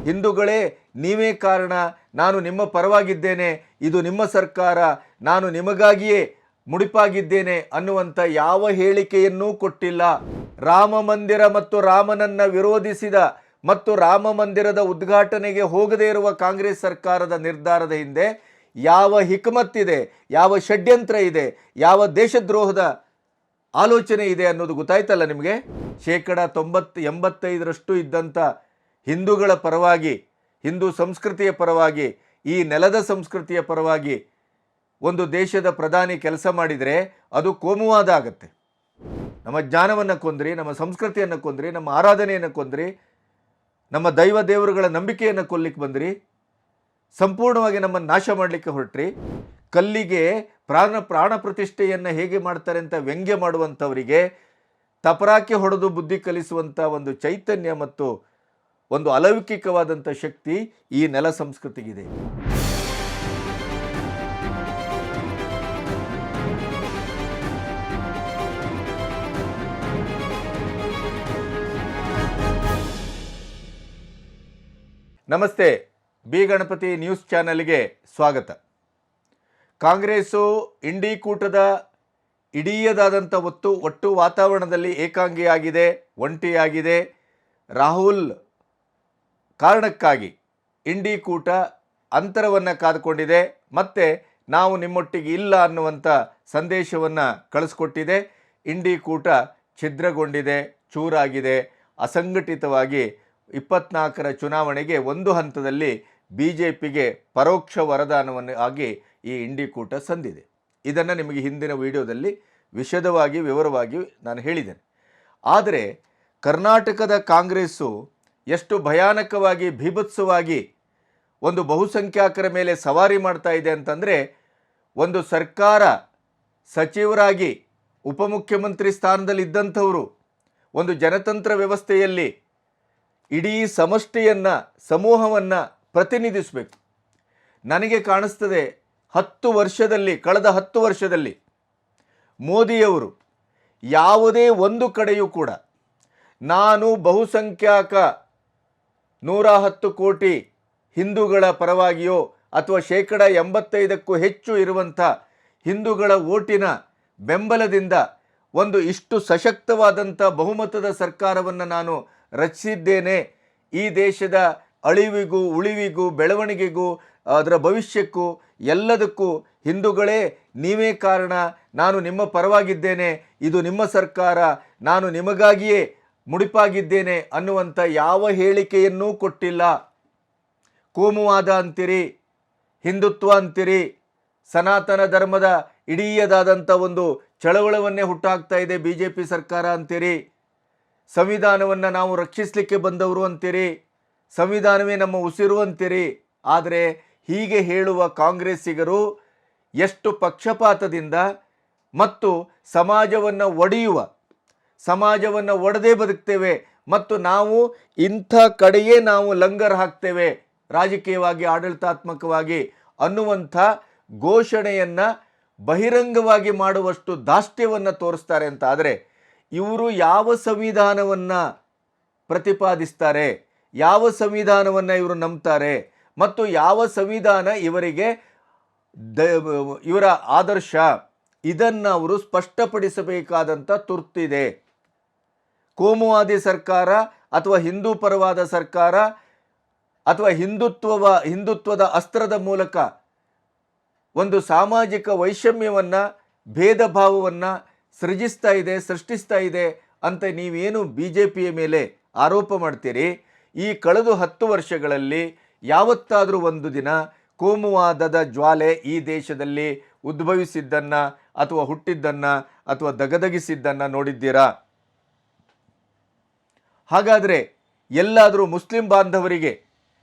ಹಿಂದೂಗಳೇ ನೀವೇ ಕಾರಣ, ನಾನು ನಿಮ್ಮ ಪರವಾಗಿದ್ದೇನೆ, ಇದು ನಿಮ್ಮ ಸರ್ಕಾರ, ನಾನು ನಿಮಗಾಗಿಯೇ ಮುಡಿಪಾಗಿದ್ದೇನೆ ಅನ್ನುವಂಥ ಯಾವ ಹೇಳಿಕೆಯನ್ನೂ ಕೊಟ್ಟಿಲ್ಲ. ರಾಮ ಮಂದಿರ ಮತ್ತು ರಾಮನನ್ನ ವಿರೋಧಿಸಿದ ಮತ್ತು ರಾಮ ಮಂದಿರದ ಉದ್ಘಾಟನೆಗೆ ಹೋಗದೇ ಇರುವ ಕಾಂಗ್ರೆಸ್ ಸರ್ಕಾರದ ನಿರ್ಧಾರದ ಹಿಂದೆ ಯಾವ ಹಿಕ್ಮತ್ತಿದೆ, ಯಾವ ಷಡ್ಯಂತ್ರ ಇದೆ, ಯಾವ ದೇಶದ್ರೋಹದ ಆಲೋಚನೆ ಇದೆ ಅನ್ನೋದು ಗೊತ್ತಾಯ್ತಲ್ಲ ನಿಮಗೆ. 90-85% ಇದ್ದಂಥ ಹಿಂದೂಗಳ ಪರವಾಗಿ, ಹಿಂದೂ ಸಂಸ್ಕೃತಿಯ ಪರವಾಗಿ, ಈ ನೆಲದ ಸಂಸ್ಕೃತಿಯ ಪರವಾಗಿ ಒಂದು ದೇಶದ ಪ್ರಧಾನಿ ಕೆಲಸ ಮಾಡಿದರೆ ಅದು ಕೋಮುವಾದ ಆಗುತ್ತೆ. ನಮ್ಮ ಜ್ಞಾನವನ್ನು ಕೊಂದ್ರಿ, ನಮ್ಮ ಸಂಸ್ಕೃತಿಯನ್ನು ಕೊಂದ್ರಿ, ನಮ್ಮ ಆರಾಧನೆಯನ್ನು ಕೊಂದ್ರಿ, ನಮ್ಮ ದೈವ ದೇವರುಗಳ ನಂಬಿಕೆಯನ್ನು ಕೊಲ್ಲಿಕ್ಕೆ ಬಂದ್ರಿ, ಸಂಪೂರ್ಣವಾಗಿ ನಮ್ಮನ್ನು ನಾಶ ಮಾಡಲಿಕ್ಕೆ ಹೊರಟ್ರಿ. ಕಲ್ಲಿಗೆ ಪ್ರಾಣ ಪ್ರತಿಷ್ಠೆಯನ್ನು ಹೇಗೆ ಮಾಡ್ತಾರೆ ಅಂತ ವ್ಯಂಗ್ಯ ಮಾಡುವಂಥವರಿಗೆ ತಪರಾಕಿ ಹೊಡೆದು ಬುದ್ಧಿ ಕಲಿಸುವಂಥ ಒಂದು ಚೈತನ್ಯ ಮತ್ತು ಒಂದು ಅಲೌಕಿಕವಾದಂಥ ಶಕ್ತಿ ಈ ನೆಲ ಸಂಸ್ಕೃತಿಗಿದೆ. ನಮಸ್ತೆ, ಬಿ ಗಣಪತಿ ನ್ಯೂಸ್ ಚಾನೆಲ್ಗೆ ಸ್ವಾಗತ. ಕಾಂಗ್ರೆಸ್ಸು ಇಂಡಿ ಕೂಟದ ಇಡೀಯದಾದಂಥ ಒಟ್ಟು ವಾತಾವರಣದಲ್ಲಿ ಏಕಾಂಗಿಯಾಗಿದೆ, ಒಂಟಿಯಾಗಿದೆ. ರಾಹುಲ್ ಕಾರಣಕ್ಕಾಗಿ ಇಂಡಿ ಕೂಟ ಅಂತರವನ್ನು ಕಾದುಕೊಂಡಿದೆ, ಮತ್ತು ನಾವು ನಿಮ್ಮೊಟ್ಟಿಗೆ ಇಲ್ಲ ಅನ್ನುವಂಥ ಸಂದೇಶವನ್ನು ಕಳಿಸ್ಕೊಟ್ಟಿದೆ. ಇಂಡಿ ಕೂಟ ಛಿದ್ರಗೊಂಡಿದೆ, ಚೂರಾಗಿದೆ, ಅಸಂಘಟಿತವಾಗಿ 24ರ ಚುನಾವಣೆಗೆ ಒಂದು ಹಂತದಲ್ಲಿ BJPಗೆ ಪರೋಕ್ಷ ವರದಾನವನ್ನು ಆಗಿ ಈ ಇಂಡಿ ಕೂಟ ಸಂದಿದೆ. ಇದನ್ನು ನಿಮಗೆ ಹಿಂದಿನ ವಿಡಿಯೋದಲ್ಲಿ ವಿಶದವಾಗಿ ವಿವರವಾಗಿ ನಾನು ಹೇಳಿದ್ದೇನೆ. ಆದರೆ ಕರ್ನಾಟಕದ ಕಾಂಗ್ರೆಸ್ಸು ಎಷ್ಟು ಭಯಾನಕವಾಗಿ ಭೀಭತ್ಸವಾಗಿ ಒಂದು ಬಹುಸಂಖ್ಯಾತರ ಮೇಲೆ ಸವಾರಿ ಮಾಡ್ತಾ ಇದೆ ಅಂತಂದರೆ, ಒಂದು ಸರ್ಕಾರ ಸಚಿವರಾಗಿ ಉಪಮುಖ್ಯಮಂತ್ರಿ ಸ್ಥಾನದಲ್ಲಿ ಇದ್ದಂಥವರು ಒಂದು ಜನತಂತ್ರ ವ್ಯವಸ್ಥೆಯಲ್ಲಿ ಇಡೀ ಸಮಷ್ಟಿಯನ್ನು, ಸಮೂಹವನ್ನು ಪ್ರತಿನಿಧಿಸಬೇಕು. ನನಗೆ ಕಾಣಿಸ್ತದೆ ಕಳೆದ 10 ವರ್ಷದಲ್ಲಿ ಮೋದಿಯವರು ಯಾವುದೇ ಒಂದು ಕಡೆಯೂ ಕೂಡ ನಾನು ಬಹುಸಂಖ್ಯಾಕ 110 ಕೋಟಿ ಹಿಂದೂಗಳ ಪರವಾಗಿಯೋ ಅಥವಾ 85%ಕ್ಕೂ ಹೆಚ್ಚು ಇರುವಂಥ ಹಿಂದೂಗಳ ಓಟಿನ ಬೆಂಬಲದಿಂದ ಒಂದು ಇಷ್ಟು ಸಶಕ್ತವಾದಂಥ ಬಹುಮತದ ಸರ್ಕಾರವನ್ನು ನಾನು ರಚಿಸಿದ್ದೇನೆ, ಈ ದೇಶದ ಅಳಿವಿಗೂ ಉಳಿವಿಗೂ ಬೆಳವಣಿಗೆಗೂ ಅದರ ಭವಿಷ್ಯಕ್ಕೂ ಎಲ್ಲದಕ್ಕೂ ಹಿಂದೂಗಳೇ ನೀವೇ ಕಾರಣ, ನಾನು ನಿಮ್ಮ ಪರವಾಗಿದ್ದೇನೆ, ಇದು ನಿಮ್ಮ ಸರ್ಕಾರ, ನಾನು ನಿಮಗಾಗಿಯೇ ಮುಡಿಪಾಗಿದ್ದೇನೆ ಅನ್ನುವಂಥ ಯಾವ ಹೇಳಿಕೆಯನ್ನೂ ಕೊಟ್ಟಿಲ್ಲ. ಕೋಮುವಾದ ಅಂತೀರಿ, ಹಿಂದುತ್ವ ಅಂತೀರಿ, ಸನಾತನ ಧರ್ಮದ ಇಡೀಯದಾದಂಥ ಒಂದು ಚಳವಳವನ್ನೇ ಹುಟ್ಟಾಕ್ತಾ ಇದೆ BJP ಸರ್ಕಾರ ಅಂತೀರಿ, ಸಂವಿಧಾನವನ್ನು ನಾವು ರಕ್ಷಿಸಲಿಕ್ಕೆ ಬಂದವರು ಅಂತೀರಿ, ಸಂವಿಧಾನವೇ ನಮ್ಮ ಉಸಿರು ಅಂತೀರಿ. ಆದರೆ ಹೀಗೆ ಹೇಳುವ ಕಾಂಗ್ರೆಸ್ಸಿಗರು ಎಷ್ಟು ಪಕ್ಷಪಾತದಿಂದ ಮತ್ತು ಸಮಾಜವನ್ನು ಒಡೆದೇ ಬದುಕ್ತೇವೆ ಮತ್ತು ನಾವು ಇಂಥ ಕಡೆಯೇ ನಾವು ಲಂಗರ್ ಹಾಕ್ತೇವೆ ರಾಜಕೀಯವಾಗಿ, ಆಡಳಿತಾತ್ಮಕವಾಗಿ ಅನ್ನುವಂಥ ಘೋಷಣೆಯನ್ನು ಬಹಿರಂಗವಾಗಿ ಮಾಡುವಷ್ಟು ದಾಷ್ಟ್ಯವನ್ನು ತೋರಿಸ್ತಾರೆ ಅಂತ ಆದರೆ, ಇವರು ಯಾವ ಸಂವಿಧಾನವನ್ನು ಪ್ರತಿಪಾದಿಸ್ತಾರೆ, ಯಾವ ಸಂವಿಧಾನವನ್ನು ಇವರು ನಂಬ್ತಾರೆ ಮತ್ತು ಯಾವ ಸಂವಿಧಾನ ಇವರಿಗೆ ಇವರ ಆದರ್ಶ, ಇದನ್ನು ಅವರು ಸ್ಪಷ್ಟಪಡಿಸಬೇಕಾದಂಥ ತುರ್ತಿದೆ. ಕೋಮುವಾದಿ ಸರ್ಕಾರ ಅಥವಾ ಹಿಂದೂ ಪರವಾದ ಸರ್ಕಾರ ಅಥವಾ ಹಿಂದುತ್ವದ ಅಸ್ತ್ರದ ಮೂಲಕ ಒಂದು ಸಾಮಾಜಿಕ ವೈಷಮ್ಯವನ್ನು, ಭೇದ ಭಾವವನ್ನು ಸೃಷ್ಟಿಸ್ತಾ ಇದೆ ಅಂತ ನೀವೇನು BJPಯ ಮೇಲೆ ಆರೋಪ ಮಾಡ್ತೀರಿ, ಈ ಕಳೆದ 10 ವರ್ಷಗಳಲ್ಲಿ ಯಾವತ್ತಾದರೂ ಒಂದು ದಿನ ಕೋಮುವಾದದ ಜ್ವಾಲೆ ಈ ದೇಶದಲ್ಲಿ ಉದ್ಭವಿಸಿದ್ದನ್ನು ಅಥವಾ ಹುಟ್ಟಿದ್ದನ್ನು ಅಥವಾ ದಗದಗಿಸಿದ್ದನ್ನು ನೋಡಿದ್ದೀರಾ? ಹಾಗಾದರೆ ಎಲ್ಲಾದರೂ ಮುಸ್ಲಿಂ ಬಾಂಧವರಿಗೆ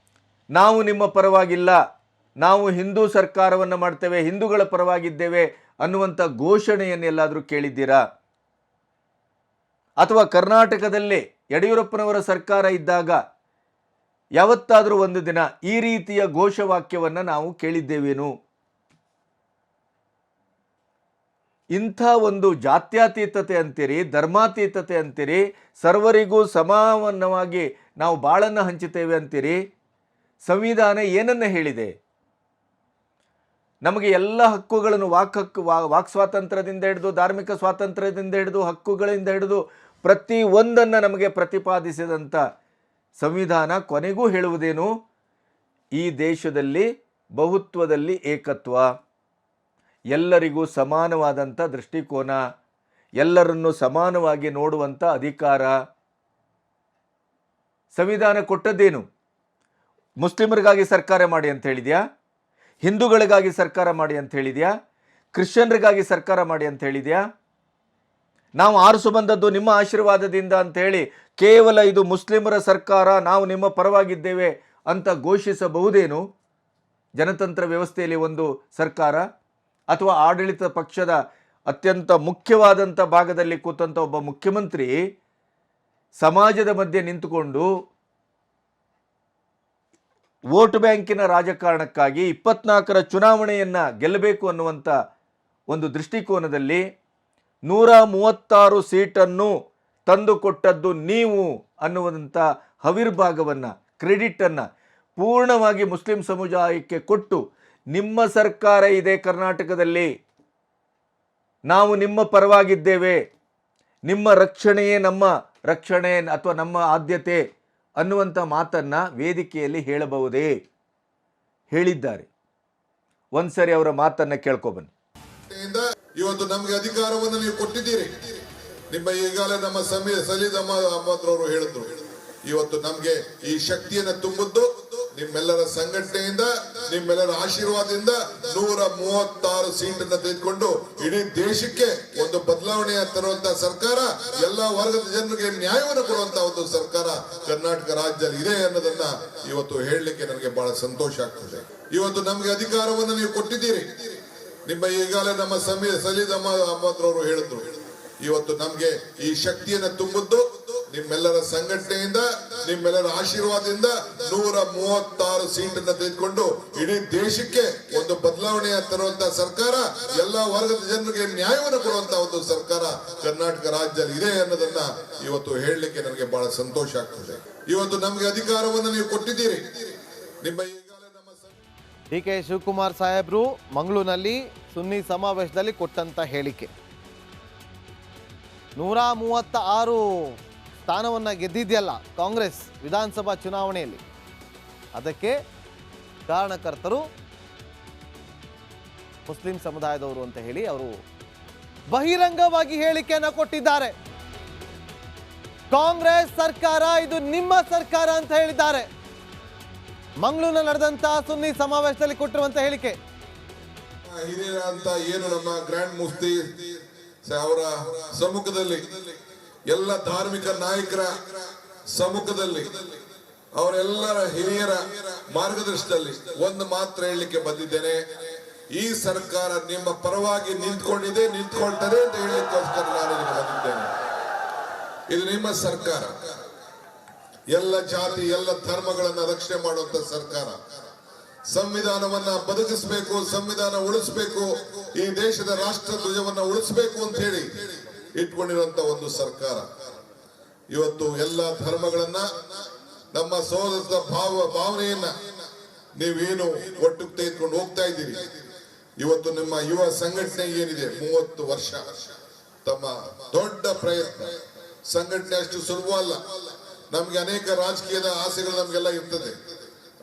ನಾವು ನಿಮ್ಮ ಪರವಾಗಿಲ್ಲ, ನಾವು ಹಿಂದೂ ಸರ್ಕಾರವನ್ನು ಮಾಡ್ತೇವೆ, ಹಿಂದೂಗಳ ಪರವಾಗಿದ್ದೇವೆ ಅನ್ನುವಂಥ ಘೋಷಣೆಯನ್ನೆಲ್ಲಾದರೂ ಕೇಳಿದ್ದೀರಾ? ಅಥವಾ ಕರ್ನಾಟಕದಲ್ಲಿ ಯಡಿಯೂರಪ್ಪನವರ ಸರ್ಕಾರ ಇದ್ದಾಗ ಯಾವತ್ತಾದರೂ ಒಂದು ದಿನ ಈ ರೀತಿಯ ಘೋಷವಾಕ್ಯವನ್ನು ನಾವು ಕೇಳಿದ್ದೇವೇನು? ಇಂಥ ಒಂದು ಜಾತ್ಯತೀತತೆ ಅಂತೀರಿ, ಧರ್ಮಾತೀತತೆ ಅಂತೀರಿ, ಸರ್ವರಿಗೂ ಸಮಾನವಾಗಿ ನಾವು ಬಾಳನ್ನು ಹಂಚುತ್ತೇವೆ ಅಂತೀರಿ. ಸಂವಿಧಾನ ಏನನ್ನ ಹೇಳಿದೆ? ನಮಗೆ ಎಲ್ಲ ಹಕ್ಕುಗಳನ್ನು ವಾಕ್ ಸ್ವಾತಂತ್ರ್ಯದಿಂದ ಹಿಡಿದು, ಧಾರ್ಮಿಕ ಸ್ವಾತಂತ್ರ್ಯದಿಂದ ಹಿಡಿದು, ಹಕ್ಕುಗಳಿಂದ ಹಿಡಿದು ಪ್ರತಿ ಒಂದನ್ನು ನಮಗೆ ಪ್ರತಿಪಾದಿಸಿದಂಥ ಸಂವಿಧಾನ ಕೊನೆಗೂ ಹೇಳುವುದೇನು? ಈ ದೇಶದಲ್ಲಿ ಬಹುತ್ವದಲ್ಲಿ ಏಕತ್ವ, ಎಲ್ಲರಿಗೂ ಸಮಾನವಾದಂಥ ದೃಷ್ಟಿಕೋನ, ಎಲ್ಲರನ್ನು ಸಮಾನವಾಗಿ ನೋಡುವಂಥ ಅಧಿಕಾರ. ಸಂವಿಧಾನ ಕೊಟ್ಟದ್ದೇನು? ಮುಸ್ಲಿಮರಿಗಾಗಿ ಸರ್ಕಾರ ಮಾಡಿ ಅಂತ ಹೇಳಿದ್ಯಾ? ಹಿಂದೂಗಳಿಗಾಗಿ ಸರ್ಕಾರ ಮಾಡಿ ಅಂತ ಹೇಳಿದ್ಯಾ? ಕ್ರಿಶ್ಚಿಯನ್ರಿಗಾಗಿ ಸರ್ಕಾರ ಮಾಡಿ ಅಂತ ಹೇಳಿದ್ಯಾ? ನಾವು ಆರಿಸು ಬಂದದ್ದು ನಿಮ್ಮ ಆಶೀರ್ವಾದದಿಂದ ಅಂತ ಹೇಳಿ ಕೇವಲ ಇದು ಮುಸ್ಲಿಮರ ಸರ್ಕಾರ, ನಾವು ನಿಮ್ಮ ಪರವಾಗಿದ್ದೇವೆ ಅಂತ ಘೋಷಿಸಬಹುದೇನು? ಜನತಂತ್ರ ವ್ಯವಸ್ಥೆಯಲ್ಲಿ ಒಂದು ಸರ್ಕಾರ ಅಥವಾ ಆಡಳಿತ ಪಕ್ಷದ ಅತ್ಯಂತ ಮುಖ್ಯವಾದಂಥ ಭಾಗದಲ್ಲಿ ಕೂತಂಥ ಒಬ್ಬ ಮುಖ್ಯಮಂತ್ರಿ ಸಮಾಜದ ಮಧ್ಯೆ ನಿಂತುಕೊಂಡು ವೋಟ್ ಬ್ಯಾಂಕಿನ ರಾಜಕಾರಣಕ್ಕಾಗಿ 24ರ ಚುನಾವಣೆಯನ್ನು ಗೆಲ್ಲಬೇಕು ಅನ್ನುವಂಥ ಒಂದು ದೃಷ್ಟಿಕೋನದಲ್ಲಿ 136 ಸೀಟನ್ನು ತಂದುಕೊಟ್ಟದ್ದು ನೀವು ಅನ್ನುವಂಥ ಹವಿರ್ಭಾಗವನ್ನು, ಕ್ರೆಡಿಟನ್ನು ಪೂರ್ಣವಾಗಿ ಮುಸ್ಲಿಂ ಸಮುದಾಯಕ್ಕೆ ಕೊಟ್ಟು, ನಿಮ್ಮ ಸರ್ಕಾರ ಇದೆ ಕರ್ನಾಟಕದಲ್ಲಿ, ನಾವು ನಿಮ್ಮ ಪರವಾಗಿದ್ದೇವೆ, ನಿಮ್ಮ ರಕ್ಷಣೆಯೇ ನಮ್ಮ ರಕ್ಷಣೆ ಅಥವಾ ನಮ್ಮ ಆದ್ಯತೆ ಅನ್ನುವಂಥ ಮಾತನ್ನು ವೇದಿಕೆಯಲ್ಲಿ ಹೇಳಬಹುದೇ? ಹೇಳಿದ್ದಾರೆ. ಒಂದ್ಸರಿ ಅವರ ಮಾತನ್ನು ಕೇಳ್ಕೊಬನ್ನಿ. ಇವತ್ತು ನಮಗೆ ಅಧಿಕಾರವನ್ನು ನೀವು ಕೊಟ್ಟಿದ್ದೀರಿ. ನಿಮ್ಮ ಈಗಾಗಲೇ ನಮ್ಮ ಸಲೀದ್ ಅಹಮದ್ ಅವರು ಹೇಳಿದ್ರು, ಇವತ್ತು ನಮ್ಗೆ ಈ ಶಕ್ತಿಯನ್ನ ತುಂಬುದು ನಿಮ್ಮೆಲ್ಲರ ಸಂಘಟನೆಯಿಂದ, ನಿಮ್ಮೆಲ್ಲರ ಆಶೀರ್ವಾದದಿಂದ 136 ಸೀಟನ್ನು ತೆಗೆದುಕೊಂಡು ಇಡೀ ದೇಶಕ್ಕೆ ಒಂದು ಬದಲಾವಣೆಯ ತರುವಂತಹ ಸರ್ಕಾರ, ಎಲ್ಲಾ ವರ್ಗದ ಜನರಿಗೆ ನ್ಯಾಯವನ್ನು ಕೊಡುವಂತಹ ಒಂದು ಸರ್ಕಾರ ಕರ್ನಾಟಕ ರಾಜ್ಯದಲ್ಲಿ ಇದೆ ಅನ್ನೋದನ್ನ ಇವತ್ತು ಹೇಳಲಿಕ್ಕೆ ನನಗೆ ಬಹಳ ಸಂತೋಷ ಆಗ್ತದೆ. ಇವತ್ತು ನಮ್ಗೆ ಅಧಿಕಾರವನ್ನು ನೀವು ಕೊಟ್ಟಿದ್ದೀರಿ. ನಿಮ್ಮ ಈಗಾಗಲೇ ನಮ್ಮ ಸಲೀದ್ ಅಹಮದ್ ಅವರು ಹೇಳಿದ್ರು, ಇವತ್ತು ನಮ್ಗೆ ಈ ಶಕ್ತಿಯನ್ನ ತುಂಬುದು ನಿಮ್ಮೆಲ್ಲರ ಸಂಘಟನೆಯಿಂದ, ನಿಮ್ಮೆಲ್ಲರ ಆಶೀರ್ವಾದದಿಂದ 136 ಸೀಟನ್ನು ತೆಗೆದುಕೊಂಡು ಇಡೀ ದೇಶಕ್ಕೆ ಒಂದು ಬದಲಾವಣೆಯ ತರುವಂತಹ ಸರ್ಕಾರ, ಎಲ್ಲಾ ವರ್ಗದ ಜನರಿಗೆ ನ್ಯಾಯವನ್ನು ಕೊಡುವಂತಹ ಒಂದು ಸರ್ಕಾರ ಕರ್ನಾಟಕ ರಾಜ್ಯದಲ್ಲಿ ಇದೆ ಅನ್ನೋದನ್ನ ಇವತ್ತು ಹೇಳಲಿಕ್ಕೆ ನನಗೆ ಬಹಳ ಸಂತೋಷ ಆಗ್ತದೆ. ಇವತ್ತು ನಮ್ಗೆ ಅಧಿಕಾರವನ್ನು ನೀವು ಕೊಟ್ಟಿದ್ದೀರಿ. ನಿಮ್ಮ ಈಗಾಗಲೇ ನಮ್ಮ ಡಿ.ಕೆ. ಶಿವಕುಮಾರ್ ಸಾಹೇಬ್ರು ಮಂಗಳೂರಿನಲ್ಲಿ ಸುನ್ನಿ ಸಮಾವೇಶದಲ್ಲಿ ಕೊಟ್ಟಂತ ಹೇಳಿಕೆ, 136 ಸ್ಥಾನವನ್ನು ಗೆದ್ದಿದೆಯಲ್ಲ ಕಾಂಗ್ರೆಸ್ ವಿಧಾನಸಭಾ ಚುನಾವಣೆಯಲ್ಲಿ, ಅದಕ್ಕೆ ಕಾರಣಕರ್ತರು ಮುಸ್ಲಿಂ ಸಮುದಾಯದವರು ಅಂತ ಹೇಳಿ ಅವರು ಬಹಿರಂಗವಾಗಿ ಹೇಳಿಕೆಯನ್ನು ಕೊಟ್ಟಿದ್ದಾರೆ. ಕಾಂಗ್ರೆಸ್ ಸರ್ಕಾರ ಇದು ನಿಮ್ಮ ಸರ್ಕಾರ ಅಂತ ಹೇಳಿದ್ದಾರೆ. ಮಂಗಳೂರಿನಲ್ಲಿ ನಡೆದಂತಹ ಸುನ್ನಿ ಸಮಾವೇಶದಲ್ಲಿ ಕೊಟ್ಟಿರುವಂತ ಹೇಳಿಕೆ. ಹಿರಿಯರ ಅಂತ ಏನು ನಮ್ಮ ಗ್ರ್ಯಾಂಡ್ ಮುಫ್ತಿ ಅವರ ಸಮ್ಮುಖದಲ್ಲಿ, ಎಲ್ಲ ಧಾರ್ಮಿಕ ನಾಯಕರ ಸಮ್ಮುಖದಲ್ಲಿ, ಅವರೆಲ್ಲರ ಹಿರಿಯರ ಮಾರ್ಗದರ್ಶನದಲ್ಲಿ ಒಂದು ಮಾತ್ರ ಹೇಳಲಿಕ್ಕೆ ಬಂದಿದ್ದೇನೆ, ಈ ಸರ್ಕಾರ ನಿಮ್ಮ ಪರವಾಗಿ ನಿಂತ್ಕೊಂಡಿದೆ, ನಿಂತ್ಕೊಳ್ತದೆ ಅಂತ ಹೇಳಲಿಕ್ಕೋಸ್ಕರ ನಾನು ಬಂದಿದ್ದೇನೆ. ಇದು ನಿಮ್ಮ ಸರ್ಕಾರ, ಎಲ್ಲ ಜಾತಿ ಎಲ್ಲ ಧರ್ಮಗಳನ್ನ ರಕ್ಷಣೆ ಮಾಡುವಂತ ಸರ್ಕಾರ, ಸಂವಿಧಾನವನ್ನ ಬದುಕಿಸಬೇಕು, ಸಂವಿಧಾನ ಉಳಿಸಬೇಕು, ಈ ದೇಶದ ರಾಷ್ಟ್ರ ಧ್ವಜವನ್ನ ಉಳಿಸಬೇಕು ಅಂತ ಹೇಳಿ ಇಟ್ಕೊಂಡಿರುವಂತ ಒಂದು ಸರ್ಕಾರ. ಇವತ್ತು ಎಲ್ಲ ಧರ್ಮಗಳನ್ನ, ನಮ್ಮ ಸೋದರ ಭಾವನೆಯನ್ನ ನೀವೇನು ಒಟ್ಟಿಗೆ ತೆಗೆದುಕೊಂಡು ಹೋಗ್ತಾ ಇದ್ದೀರಿ. ಇವತ್ತು ನಿಮ್ಮ ಯುವ ಸಂಘಟನೆ ಏನಿದೆ 30 ವರ್ಷ ತಮ್ಮ ದೊಡ್ಡ ಪ್ರಯತ್ನ, ಸಂಘಟನೆ ಅಷ್ಟು ಸುಲಭ ಅಲ್ಲ. ನಮ್ಗೆ ಅನೇಕ ರಾಜಕೀಯದ ಆಸೆಗಳು ನಮ್ಗೆಲ್ಲ ಇರ್ತದೆ,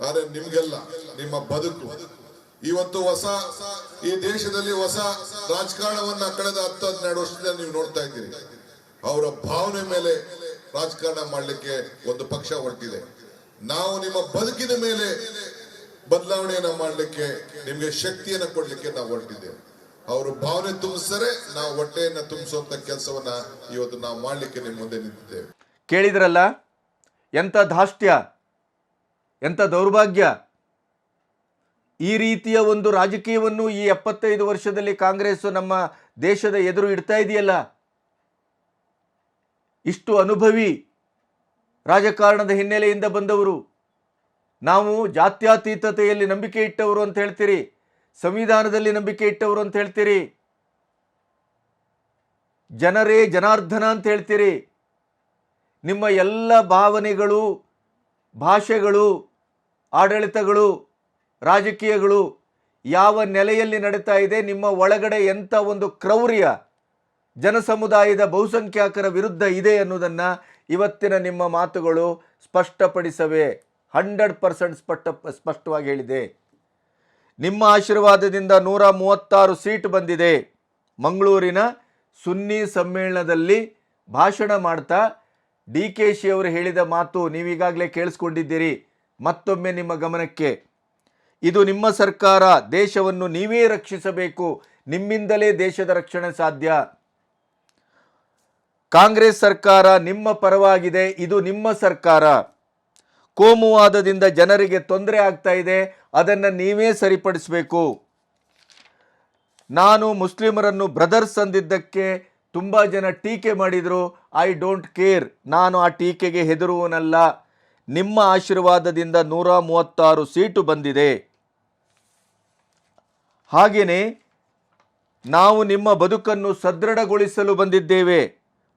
ಆದ್ರೆ ನಿಮ್ಗೆಲ್ಲ ನಿಮ್ಮ ಬದುಕು ಇವತ್ತು ಹೊಸ, ಈ ದೇಶದಲ್ಲಿ ಹೊಸ ರಾಜಕಾರಣವನ್ನ ಕಳೆದ 10-12 ವರ್ಷದಿಂದ ನೀವು ನೋಡ್ತಾ ಇದ್ದೀರಿ. ಅವರ ಭಾವನೆ ಮೇಲೆ ರಾಜಕಾರಣ ಮಾಡ್ಲಿಕ್ಕೆ ಒಂದು ಪಕ್ಷ ಹೊರಟಿದೆ. ನಾವು ನಿಮ್ಮ ಬದುಕಿನ ಮೇಲೆ ಬದಲಾವಣೆಯನ್ನ ಮಾಡ್ಲಿಕ್ಕೆ, ನಿಮ್ಗೆ ಶಕ್ತಿಯನ್ನ ಕೊಡ್ಲಿಕ್ಕೆ ನಾವು ಹೊರಟಿದ್ದೇವೆ. ಅವರು ಭಾವನೆ ತುಂಬಿಸ್ತಾರೆ, ನಾವು ಹೊಟ್ಟೆಯನ್ನ ತುಂಬಿಸುವಂತ ಕೆಲಸವನ್ನ ಇವತ್ತು ನಾವು ಮಾಡ್ಲಿಕ್ಕೆ ನಿಮ್ಮ ಮುಂದೆ ನಿಂತಿದ್ದೇವೆ. ಕೇಳಿದ್ರಲ್ಲ, ಎಂಥ ಧಾಷ್ಟ್ಯ, ಎಂಥ ದೌರ್ಭಾಗ್ಯ. ಈ ರೀತಿಯ ಒಂದು ರಾಜಕೀಯವನ್ನು ಈ 75 ವರ್ಷದಲ್ಲಿ ಕಾಂಗ್ರೆಸ್ ನಮ್ಮ ದೇಶದ ಎದುರು ಇಡ್ತಾ ಇದೆಯಲ್ಲ. ಇಷ್ಟು ಅನುಭವಿ ರಾಜಕಾರಣದ ಹಿನ್ನೆಲೆಯಿಂದ ಬಂದವರು, ನಾವು ಜಾತ್ಯತೀತತೆಯಲ್ಲಿ ನಂಬಿಕೆ ಇಟ್ಟವರು ಅಂತ ಹೇಳ್ತೀರಿ, ಸಂವಿಧಾನದಲ್ಲಿ ನಂಬಿಕೆ ಇಟ್ಟವರು ಅಂತ ಹೇಳ್ತೀರಿ, ಜನರೇ ಜನಾರ್ದನ ಅಂತ ಹೇಳ್ತೀರಿ. ನಿಮ್ಮ ಎಲ್ಲ ಭಾವನೆಗಳು, ಭಾಷೆಗಳು, ಆಡಳಿತಗಳು, ರಾಜಕೀಯಗಳು ಯಾವ ನೆಲೆಯಲ್ಲಿ ನಡೀತಾ ಇದೆ, ನಿಮ್ಮ ಒಳಗಡೆ ಎಂಥ ಒಂದು ಕ್ರೌರ್ಯ ಜನಸಮುದಾಯದ ಬಹುಸಂಖ್ಯಾತರ ವಿರುದ್ಧ ಇದೆ ಅನ್ನೋದನ್ನು ಇವತ್ತಿನ ನಿಮ್ಮ ಮಾತುಗಳು ಸ್ಪಷ್ಟಪಡಿಸವೆ. 100% ಸ್ಪಷ್ಟವಾಗಿ ಹೇಳಿದೆ. ನಿಮ್ಮ ಆಶೀರ್ವಾದದಿಂದ 136 ಸೀಟ್ ಬಂದಿದೆ. ಮಂಗಳೂರಿನ ಸುನ್ನಿ ಸಮ್ಮೇಳನದಲ್ಲಿ ಭಾಷಣ ಮಾಡ್ತಾ DKC ಅವರು ಹೇಳಿದ ಮಾತು ನೀವೀಗಾಗಲೇ ಕೇಳಿಸ್ಕೊಂಡಿದ್ದೀರಿ. ಮತ್ತೊಮ್ಮೆ ನಿಮ್ಮ ಗಮನಕ್ಕೆ, ಇದು ನಿಮ್ಮ ಸರ್ಕಾರ, ದೇಶವನ್ನು ನೀವೇ ರಕ್ಷಿಸಬೇಕು, ನಿಮ್ಮಿಂದಲೇ ದೇಶದ ರಕ್ಷಣೆ ಸಾಧ್ಯ. ಕಾಂಗ್ರೆಸ್ ಸರ್ಕಾರ ನಿಮ್ಮ ಪರವಾಗಿದೆ, ಇದು ನಿಮ್ಮ ಸರ್ಕಾರ. ಕೋಮುವಾದದಿಂದ ಜನರಿಗೆ ತೊಂದರೆ ಆಗ್ತಾ ಇದೆ, ಅದನ್ನು ನೀವೇ ಸರಿಪಡಿಸಬೇಕು. ನಾನು ಮುಸ್ಲಿಮರನ್ನು ಬ್ರದರ್ಸ್ ಅಂದಿದ್ದಕ್ಕೆ ತುಂಬ ಜನ ಟೀಕೆ ಮಾಡಿದರು. ಐ ಡೋಂಟ್ ಕೇರ್, ನಾನು ಆ ಟೀಕೆಗೆ ಹೆದರುವನಲ್ಲ. ನಿಮ್ಮ ಆಶೀರ್ವಾದದಿಂದ 136 ಸೀಟು ಬಂದಿದೆ. ಹಾಗೆಯೇ ನಾವು ನಿಮ್ಮ ಬದುಕನ್ನು ಸದೃಢಗೊಳಿಸಲು ಬಂದಿದ್ದೇವೆ.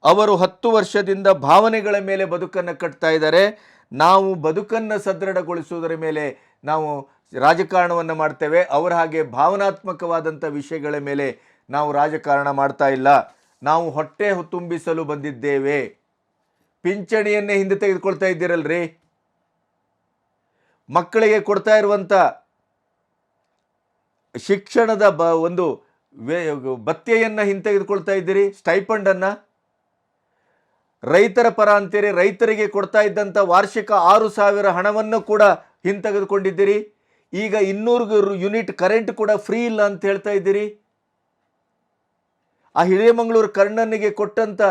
ಅವರು 10 ವರ್ಷದಿಂದ ಭಾವನೆಗಳ ಮೇಲೆ ಬದುಕನ್ನು ಕಟ್ತಾ ಇದ್ದಾರೆ. ನಾವು ಬದುಕನ್ನು ಸದೃಢಗೊಳಿಸುವುದರ ಮೇಲೆ ನಾವು ರಾಜಕಾರಣವನ್ನು ಮಾಡ್ತೇವೆ. ಅವರ ಹಾಗೆ ಭಾವನಾತ್ಮಕವಾದಂಥ ವಿಷಯಗಳ ಮೇಲೆ ನಾವು ರಾಜಕಾರಣ ಮಾಡ್ತಾ ಇಲ್ಲ. ನಾವು ಹೊಟ್ಟೆ ತುಂಬಿಸಲು ಬಂದಿದ್ದೇವೆ. ಪಿಂಚಣಿಯನ್ನೇ ಹಿಂದೆ ತೆಗೆದುಕೊಳ್ತಾ ಇದ್ದೀರಲ್ರಿ, ಮಕ್ಕಳಿಗೆ ಕೊಡ್ತಾ ಇರುವಂಥ ಶಿಕ್ಷಣದ ಒಂದು ಭತ್ಯೆಯನ್ನು ಹಿಂತೆಗೆದುಕೊಳ್ತಾ ಇದ್ದೀರಿ, ಸ್ಟೈಪಂಡನ್ನು. ರೈತರ ಪರ ಅಂತೀರಿ, ರೈತರಿಗೆ ಕೊಡ್ತಾ ಇದ್ದಂಥ ವಾರ್ಷಿಕ 6,000 ಹಣವನ್ನು ಕೂಡ ಹಿಂತೆಗೆದುಕೊಂಡಿದ್ದೀರಿ. ಈಗ 200 ಯೂನಿಟ್ ಕರೆಂಟ್ ಕೂಡ ಫ್ರೀ ಇಲ್ಲ ಅಂತ ಹೇಳ್ತಾ ಇದ್ದೀರಿ. ಆ ಹಿರೇಮಂಗಳೂರು ಕರ್ಣನಿಗೆ ಕೊಟ್ಟಂಥ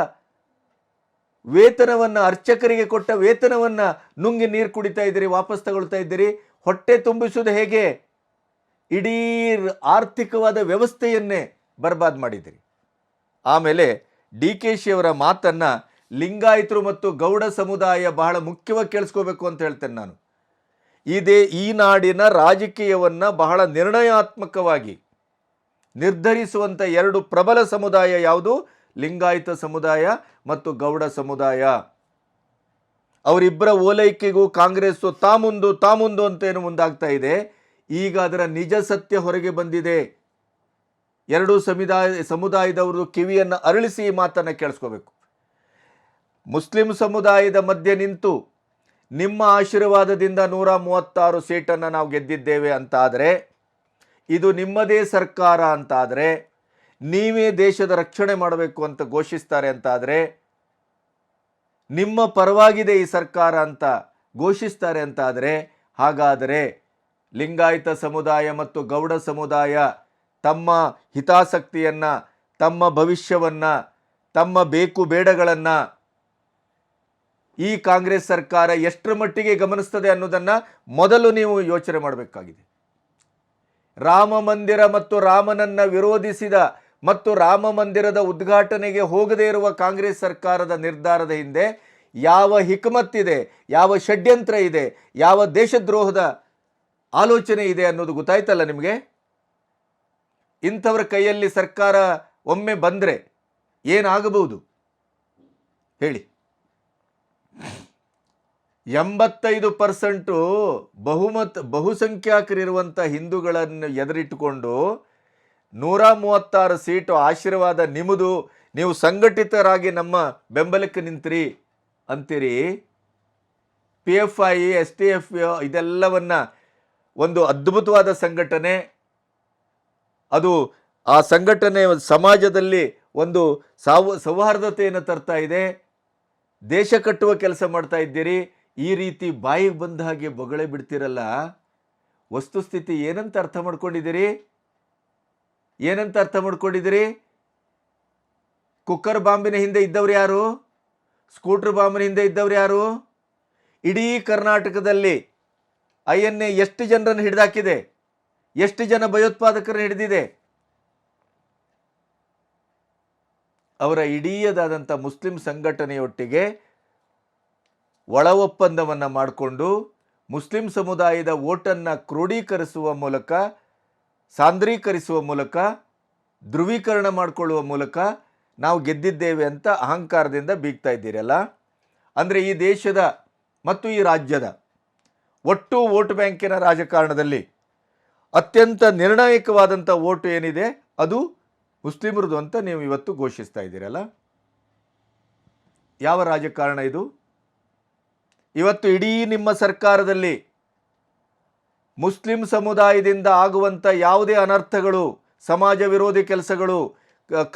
ವೇತನವನ್ನು, ಅರ್ಚಕರಿಗೆ ಕೊಟ್ಟ ವೇತನವನ್ನು ನುಂಗಿ ನೀರು ಕುಡಿತಾ ಇದ್ದೀರಿ, ವಾಪಸ್ ತಗೊಳ್ತಾ ಇದ್ದೀರಿ. ಹೊಟ್ಟೆ ತುಂಬಿಸುವುದು ಹೇಗೆ? ಇಡೀ ಆರ್ಥಿಕವಾದ ವ್ಯವಸ್ಥೆಯನ್ನೇ ಬರ್ಬಾದ್ ಮಾಡಿದ್ದೀರಿ. ಆಮೇಲೆ DKC ಅವರ ಮಾತನ್ನು ಲಿಂಗಾಯತರು ಮತ್ತು ಗೌಡ ಸಮುದಾಯ ಬಹಳ ಮುಖ್ಯವಾಗಿ ಕೇಳಿಸ್ಕೋಬೇಕು ಅಂತ ಹೇಳ್ತೇನೆ ನಾನು. ಈ ನಾಡಿನ ರಾಜಕೀಯವನ್ನು ಬಹಳ ನಿರ್ಣಯಾತ್ಮಕವಾಗಿ ನಿರ್ಧರಿಸುವಂಥ 2 ಪ್ರಬಲ ಸಮುದಾಯ ಯಾವುದು? ಲಿಂಗಾಯತ ಸಮುದಾಯ ಮತ್ತು ಗೌಡ ಸಮುದಾಯ. ಅವರಿಬ್ಬರ ಓಲೈಕೆಗೂ ಕಾಂಗ್ರೆಸ್ಸು ತಾಮುಂದು ಅಂತೇನು ಮುಂದಾಗ್ತಾ ಇದೆ. ಈಗ ಅದರ ನಿಜ ಸತ್ಯ ಹೊರಗೆ ಬಂದಿದೆ. 2 ಸಮುದಾಯದವರು ಕಿವಿಯನ್ನು ಅರಳಿಸಿ ಈ ಮಾತನ್ನು ಕೇಳಿಸ್ಕೋಬೇಕು. ಮುಸ್ಲಿಂ ಸಮುದಾಯದ ಮಧ್ಯೆ ನಿಂತು ನಿಮ್ಮ ಆಶೀರ್ವಾದದಿಂದ 136 ಸೀಟನ್ನು ನಾವು ಗೆದ್ದಿದ್ದೇವೆ ಅಂತಾದರೆ, ಇದು ನಿಮ್ಮದೇ ಸರ್ಕಾರ ಅಂತಾದರೆ, ನೀವೇ ದೇಶದ ರಕ್ಷಣೆ ಮಾಡಬೇಕು ಅಂತ ಘೋಷಿಸ್ತಾರೆ ಅಂತಾದರೆ, ನಿಮ್ಮ ಪರವಾಗಿದೆ ಈ ಸರ್ಕಾರ ಅಂತ ಘೋಷಿಸ್ತಾರೆ ಅಂತಾದರೆ, ಹಾಗಾದರೆ ಲಿಂಗಾಯತ ಸಮುದಾಯ ಮತ್ತು ಗೌಡ ಸಮುದಾಯ ತಮ್ಮ ಹಿತಾಸಕ್ತಿಯನ್ನು, ತಮ್ಮ ಭವಿಷ್ಯವನ್ನು, ತಮ್ಮ ಬೇಕು ಬೇಡಗಳನ್ನು ಈ ಕಾಂಗ್ರೆಸ್ ಸರ್ಕಾರ ಎಷ್ಟರ ಮಟ್ಟಿಗೆ ಗಮನಿಸ್ತದೆ ಅನ್ನೋದನ್ನು ಮೊದಲು ನೀವು ಯೋಚನೆ ಮಾಡಬೇಕಾಗಿದೆ. ರಾಮ ಮಂದಿರ ಮತ್ತು ರಾಮನನ್ನು ವಿರೋಧಿಸಿದ ಮತ್ತು ರಾಮ ಮಂದಿರದ ಉದ್ಘಾಟನೆಗೆ ಹೋಗದೇ ಇರುವ ಕಾಂಗ್ರೆಸ್ ಸರ್ಕಾರದ ನಿರ್ಧಾರದ ಹಿಂದೆ ಯಾವ ಹಿಕಮತ್ತಿದೆ, ಯಾವ ಷಡ್ಯಂತ್ರ ಇದೆ, ಯಾವ ದೇಶದ್ರೋಹದ ಆಲೋಚನೆ ಇದೆ ಅನ್ನೋದು ಗೊತ್ತಾಯ್ತಲ್ಲ ನಿಮಗೆ. ಇಂಥವರ ಕೈಯಲ್ಲಿ ಸರ್ಕಾರ ಒಮ್ಮೆ ಬಂದರೆ ಏನಾಗಬಹುದು ಹೇಳಿ. 85% ಬಹುಸಂಖ್ಯಾತರಿರುವಂಥ ಹಿಂದೂಗಳನ್ನು ಎದುರಿಟ್ಟುಕೊಂಡು 136 ಸೀಟು ಆಶೀರ್ವಾದ ನಿಮ್ಮದು, ನೀವು ಸಂಘಟಿತರಾಗಿ ನಮ್ಮ ಬೆಂಬಲಕ್ಕೆ ನಿಂತಿರಿ ಅಂತೀರಿ. PFI, STF ಇದೆಲ್ಲವನ್ನು ಒಂದು ಅದ್ಭುತವಾದ ಸಂಘಟನೆ. ಅದು ಆ ಸಂಘಟನೆ ಸಮಾಜದಲ್ಲಿ ಒಂದು ಸೌಹಾರ್ದತೆಯನ್ನು ತರ್ತಾ ಇದೆ. ದೇಶ ಕಟ್ಟುವ ಕೆಲಸ ಮಾಡ್ತಾ ಇದ್ದೀರಿ. ಈ ರೀತಿ ಬಾಯಿಗೆ ಬಂದ ಹಾಗೆ ಬೊಗಳೆ ಬಿಡ್ತಿರಲ್ಲ. ವಸ್ತುಸ್ಥಿತಿ ಏನಂತ ಅರ್ಥ ಮಾಡ್ಕೊಂಡಿದ್ದೀರಿ? ಕುಕ್ಕರ್ ಬಾಂಬಿನ ಹಿಂದೆ ಇದ್ದವ್ರು ಯಾರು? ಸ್ಕೂಟರ್ ಬಾಂಬಿನ ಹಿಂದೆ ಇದ್ದವ್ರು ಯಾರು? ಇಡೀ ಕರ್ನಾಟಕದಲ್ಲಿ INA ಎಷ್ಟು ಜನರನ್ನು ಹಿಡಿದಾಕಿದೆ? ಎಷ್ಟು ಜನ ಭಯೋತ್ಪಾದಕರನ್ನು ಹಿಡಿದಿದೆ? ಅವರ ಇಡೀದಾದಂಥ ಮುಸ್ಲಿಂ ಸಂಘಟನೆಯೊಟ್ಟಿಗೆ ಒಳ ಒಪ್ಪಂದವನ್ನು ಮಾಡಿಕೊಂಡು ಮುಸ್ಲಿಂ ಸಮುದಾಯದ ಓಟನ್ನು ಕ್ರೋಢೀಕರಿಸುವ ಮೂಲಕ, ಸಾಂದ್ರೀಕರಿಸುವ ಮೂಲಕ, ಧ್ರುವೀಕರಣ ಮಾಡಿಕೊಳ್ಳುವ ಮೂಲಕ ನಾವು ಗೆದ್ದಿದ್ದೇವೆ ಅಂತ ಅಹಂಕಾರದಿಂದ ಬೀಗ್ತಾ ಇದ್ದೀರಲ್ಲ. ಅಂದರೆ ಈ ದೇಶದ ಮತ್ತು ಈ ರಾಜ್ಯದ ಒಟ್ಟು ವೋಟ್ ಬ್ಯಾಂಕಿನ ರಾಜಕಾರಣದಲ್ಲಿ ಅತ್ಯಂತ ನಿರ್ಣಾಯಕವಾದಂಥ ವೋಟು ಏನಿದೆ ಅದು ಮುಸ್ಲಿಮರದು ಅಂತ ನೀವು ಇವತ್ತು ಘೋಷಿಸ್ತಾ ಇದ್ದೀರಲ್ಲ. ಯಾವ ರಾಜಕಾರಣ ಇದು? ಇವತ್ತು ಇಡೀ ನಿಮ್ಮ ಸರ್ಕಾರದಲ್ಲಿ ಮುಸ್ಲಿಂ ಸಮುದಾಯದಿಂದ ಆಗುವಂಥ ಯಾವುದೇ ಅನರ್ಥಗಳು, ಸಮಾಜ ವಿರೋಧಿ ಕೆಲಸಗಳು,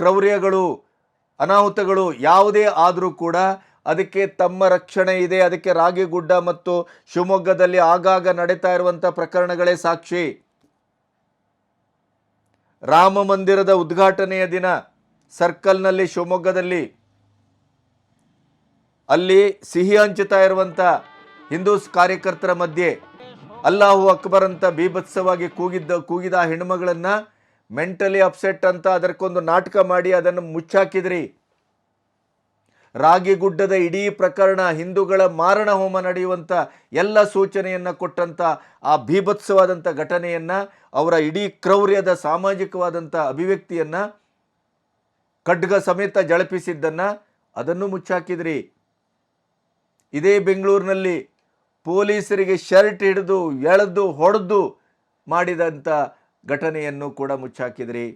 ಕ್ರೌರ್ಯಗಳು, ಅನಾಹುತಗಳು ಯಾವುದೇ ಆದರೂ ಕೂಡ ಅದಕ್ಕೆ ತಮ್ಮ ರಕ್ಷಣೆ ಇದೆ. ಅದಕ್ಕೆ ರಾಗಿಗುಡ್ಡ ಮತ್ತು ಶಿವಮೊಗ್ಗದಲ್ಲಿ ಆಗಾಗ ನಡೀತಾ ಇರುವಂಥ ಪ್ರಕರಣಗಳೇ ಸಾಕ್ಷಿ. ರಾಮ ಮಂದಿರದ ಉದ್ಘಾಟನೆಯ ದಿನ ಸರ್ಕಲ್ನಲ್ಲಿ ಶಿವಮೊಗ್ಗದಲ್ಲಿ ಅಲ್ಲಿ ಸಿಹಿ ಹಂಚುತ್ತಾ ಇರುವಂಥ ಹಿಂದೂ ಕಾರ್ಯಕರ್ತರ ಮಧ್ಯೆ ಅಲ್ಲಾಹು ಅಕ್ಬರ್ ಅಂತ ಬೀಭತ್ಸವಾಗಿ ಕೂಗಿದ ಹೆಣ್ಮಗಳನ್ನು ಮೆಂಟಲಿ ಅಪ್ಸೆಟ್ ಅಂತ ಅದಕ್ಕೊಂದು ನಾಟಕ ಮಾಡಿ ಅದನ್ನು ಮುಚ್ಚಾಕಿದ್ರಿ. ರಾಗಿಗುಡ್ಡದ ಇಡೀ ಪ್ರಕರಣ ಹಿಂದೂಗಳ ಮಾರಣ ಹೋಮ ನಡೆಯುವಂಥ ಎಲ್ಲ ಸೂಚನೆಯನ್ನು ಕೊಟ್ಟಂಥ ಆ ಬೀಭತ್ಸವಾದಂಥ ಘಟನೆಯನ್ನು, ಅವರ ಇಡೀ ಕ್ರೌರ್ಯದ ಸಾಮಾಜಿಕವಾದಂಥ ಅಭಿವ್ಯಕ್ತಿಯನ್ನು ಖಡ್ಗ ಸಮೇತ ಜಳಪಿಸಿದ್ದನ್ನು ಅದನ್ನು ಮುಚ್ಚಾಕಿದ್ರಿ. ಇದೇ ಬೆಂಗಳೂರಿನಲ್ಲಿ ಪೊಲೀಸರಿಗೆ ಶರ್ಟ್ ಹಿಡಿದು ಎಳೆದು ಹೊಡೆದು ಮಾಡಿದಂಥ ಘಟನೆಯನ್ನು ಕೂಡ ಮುಚ್ಚಾಕಿದ್ರಿ.